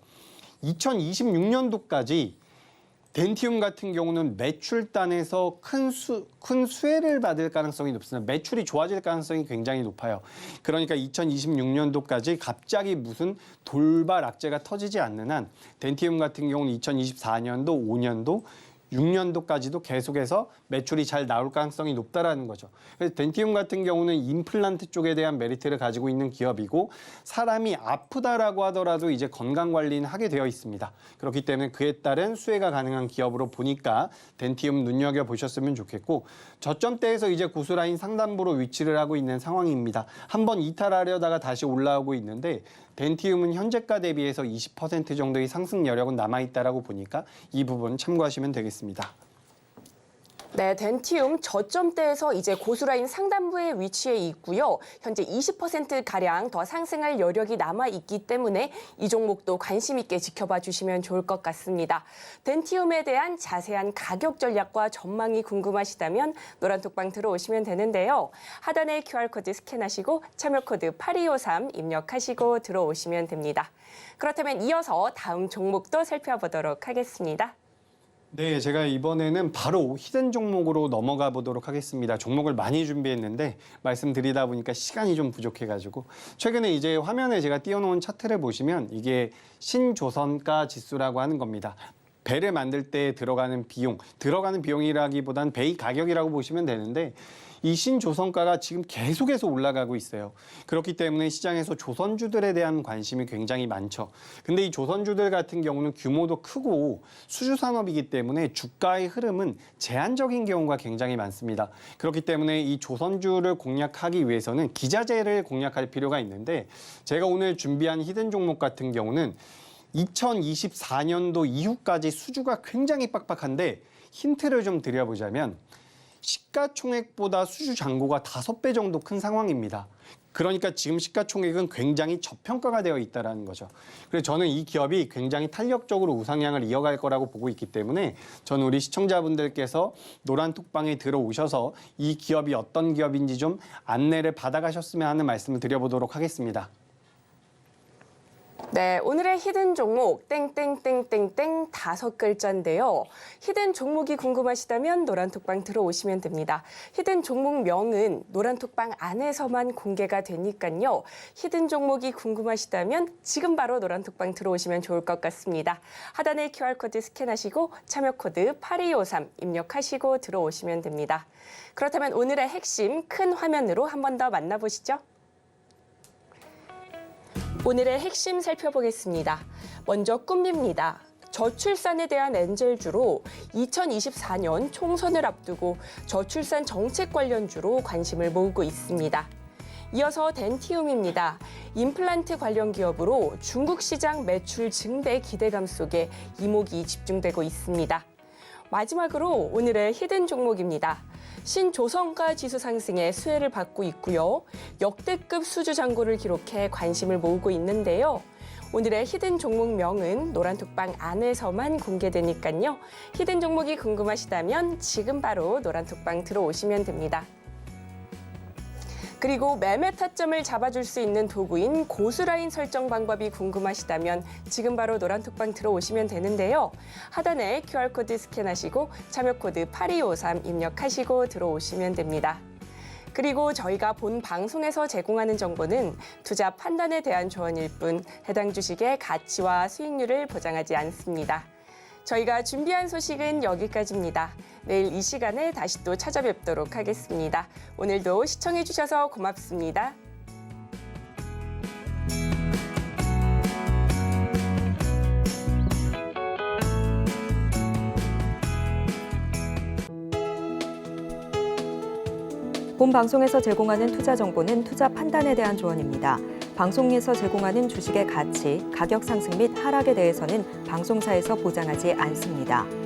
2026년도까지 덴티움 같은 경우는 매출단에서 큰 수혜를 받을 가능성이 높습니다. 매출이 좋아질 가능성이 굉장히 높아요. 그러니까 2026년도까지 갑자기 무슨 돌발 악재가 터지지 않는 한 덴티움 같은 경우는 2024년도, 5년도, 6년도까지도 계속해서 매출이 잘 나올 가능성이 높다라는 거죠. 그래서 덴티움 같은 경우는 임플란트 쪽에 대한 메리트를 가지고 있는 기업이고 사람이 아프다라고 하더라도 이제 건강관리는 하게 되어 있습니다. 그렇기 때문에 그에 따른 수혜가 가능한 기업으로 보니까 덴티움 눈여겨보셨으면 좋겠고 저점대에서 이제 고수라인 상단부로 위치를 하고 있는 상황입니다. 한번 이탈하려다가 다시 올라오고 있는데 덴티움은 현재가 대비해서 20% 정도의 상승 여력은 남아있다라고 보니까 이 부분 참고하시면 되겠습니다. 네, 덴티움 저점대에서 이제 고수라인 상단부에 위치해 있고요. 현재 20%가량 더 상승할 여력이 남아있기 때문에 이 종목도 관심 있게 지켜봐 주시면 좋을 것 같습니다. 덴티움에 대한 자세한 가격 전략과 전망이 궁금하시다면 노란톡방 들어오시면 되는데요. 하단에 QR코드 스캔하시고 참여코드 8253 입력하시고 들어오시면 됩니다. 그렇다면 이어서 다음 종목도 살펴보도록 하겠습니다. 네, 제가 이번에는 바로 히든 종목으로 넘어가 보도록 하겠습니다. 종목을 많이 준비했는데 말씀드리다 보니까 시간이 좀 부족해가지고 최근에 이제 화면에 제가 띄워놓은 차트를 보시면 이게 신조선가 지수라고 하는 겁니다. 배를 만들 때 들어가는 비용이라기보단 배의 가격이라고 보시면 되는데 이 신조선가가 지금 계속해서 올라가고 있어요. 그렇기 때문에 시장에서 조선주들에 대한 관심이 굉장히 많죠. 근데 이 조선주들 같은 경우는 규모도 크고 수주산업이기 때문에 주가의 흐름은 제한적인 경우가 굉장히 많습니다. 그렇기 때문에 이 조선주를 공략하기 위해서는 기자재를 공략할 필요가 있는데 제가 오늘 준비한 히든 종목 같은 경우는 2024년도 이후까지 수주가 굉장히 빡빡한데 힌트를 좀 드려보자면 시가총액보다 수주 잔고가 5배 정도 큰 상황입니다. 그러니까 지금 시가총액은 굉장히 저평가가 되어 있다는 거죠. 그래서 저는 이 기업이 굉장히 탄력적으로 우상향을 이어갈 거라고 보고 있기 때문에 저는 우리 시청자분들께서 노란톡방에 들어오셔서 이 기업이 어떤 기업인지 좀 안내를 받아가셨으면 하는 말씀을 드려보도록 하겠습니다. 네, 오늘의 히든 종목 땡땡땡땡땡 5글자인데요. 히든 종목이 궁금하시다면 노란톡방 들어오시면 됩니다. 히든 종목명은 노란톡방 안에서만 공개가 되니까요. 히든 종목이 궁금하시다면 지금 바로 노란톡방 들어오시면 좋을 것 같습니다. 하단에 QR코드 스캔하시고 참여코드 8253 입력하시고 들어오시면 됩니다. 그렇다면 오늘의 핵심 큰 화면으로 한 번 더 만나보시죠. 오늘의 핵심 살펴보겠습니다. 먼저 꿈입니다. 저출산에 대한 엔젤주로 2024년 총선을 앞두고 저출산 정책 관련주로 관심을 모으고 있습니다. 이어서 덴티움입니다. 임플란트 관련 기업으로 중국 시장 매출 증대 기대감 속에 이목이 집중되고 있습니다. 마지막으로 오늘의 히든 종목입니다. 신조성가 지수 상승에 수혜를 받고 있고요. 역대급 수주 잔고를 기록해 관심을 모으고 있는데요. 오늘의 히든 종목명은 노란톡방 안에서만 공개되니까요. 히든 종목이 궁금하시다면 지금 바로 노란톡방 들어오시면 됩니다. 그리고 매매 타점을 잡아줄 수 있는 도구인 고수라인 설정 방법이 궁금하시다면 지금 바로 노란톡방 들어오시면 되는데요. 하단에 QR코드 스캔하시고 참여코드 8253 입력하시고 들어오시면 됩니다. 그리고 저희가 본 방송에서 제공하는 정보는 투자 판단에 대한 조언일 뿐 해당 주식의 가치와 수익률을 보장하지 않습니다. 저희가 준비한 소식은 여기까지입니다. 내일 이 시간에 다시 또 찾아뵙도록 하겠습니다. 오늘도 시청해주셔서 고맙습니다. 본 방송에서 제공하는 투자 정보는 투자 판단에 대한 조언입니다. 방송에서 제공하는 주식의 가치, 가격 상승 및 하락에 대해서는 방송사에서 보장하지 않습니다.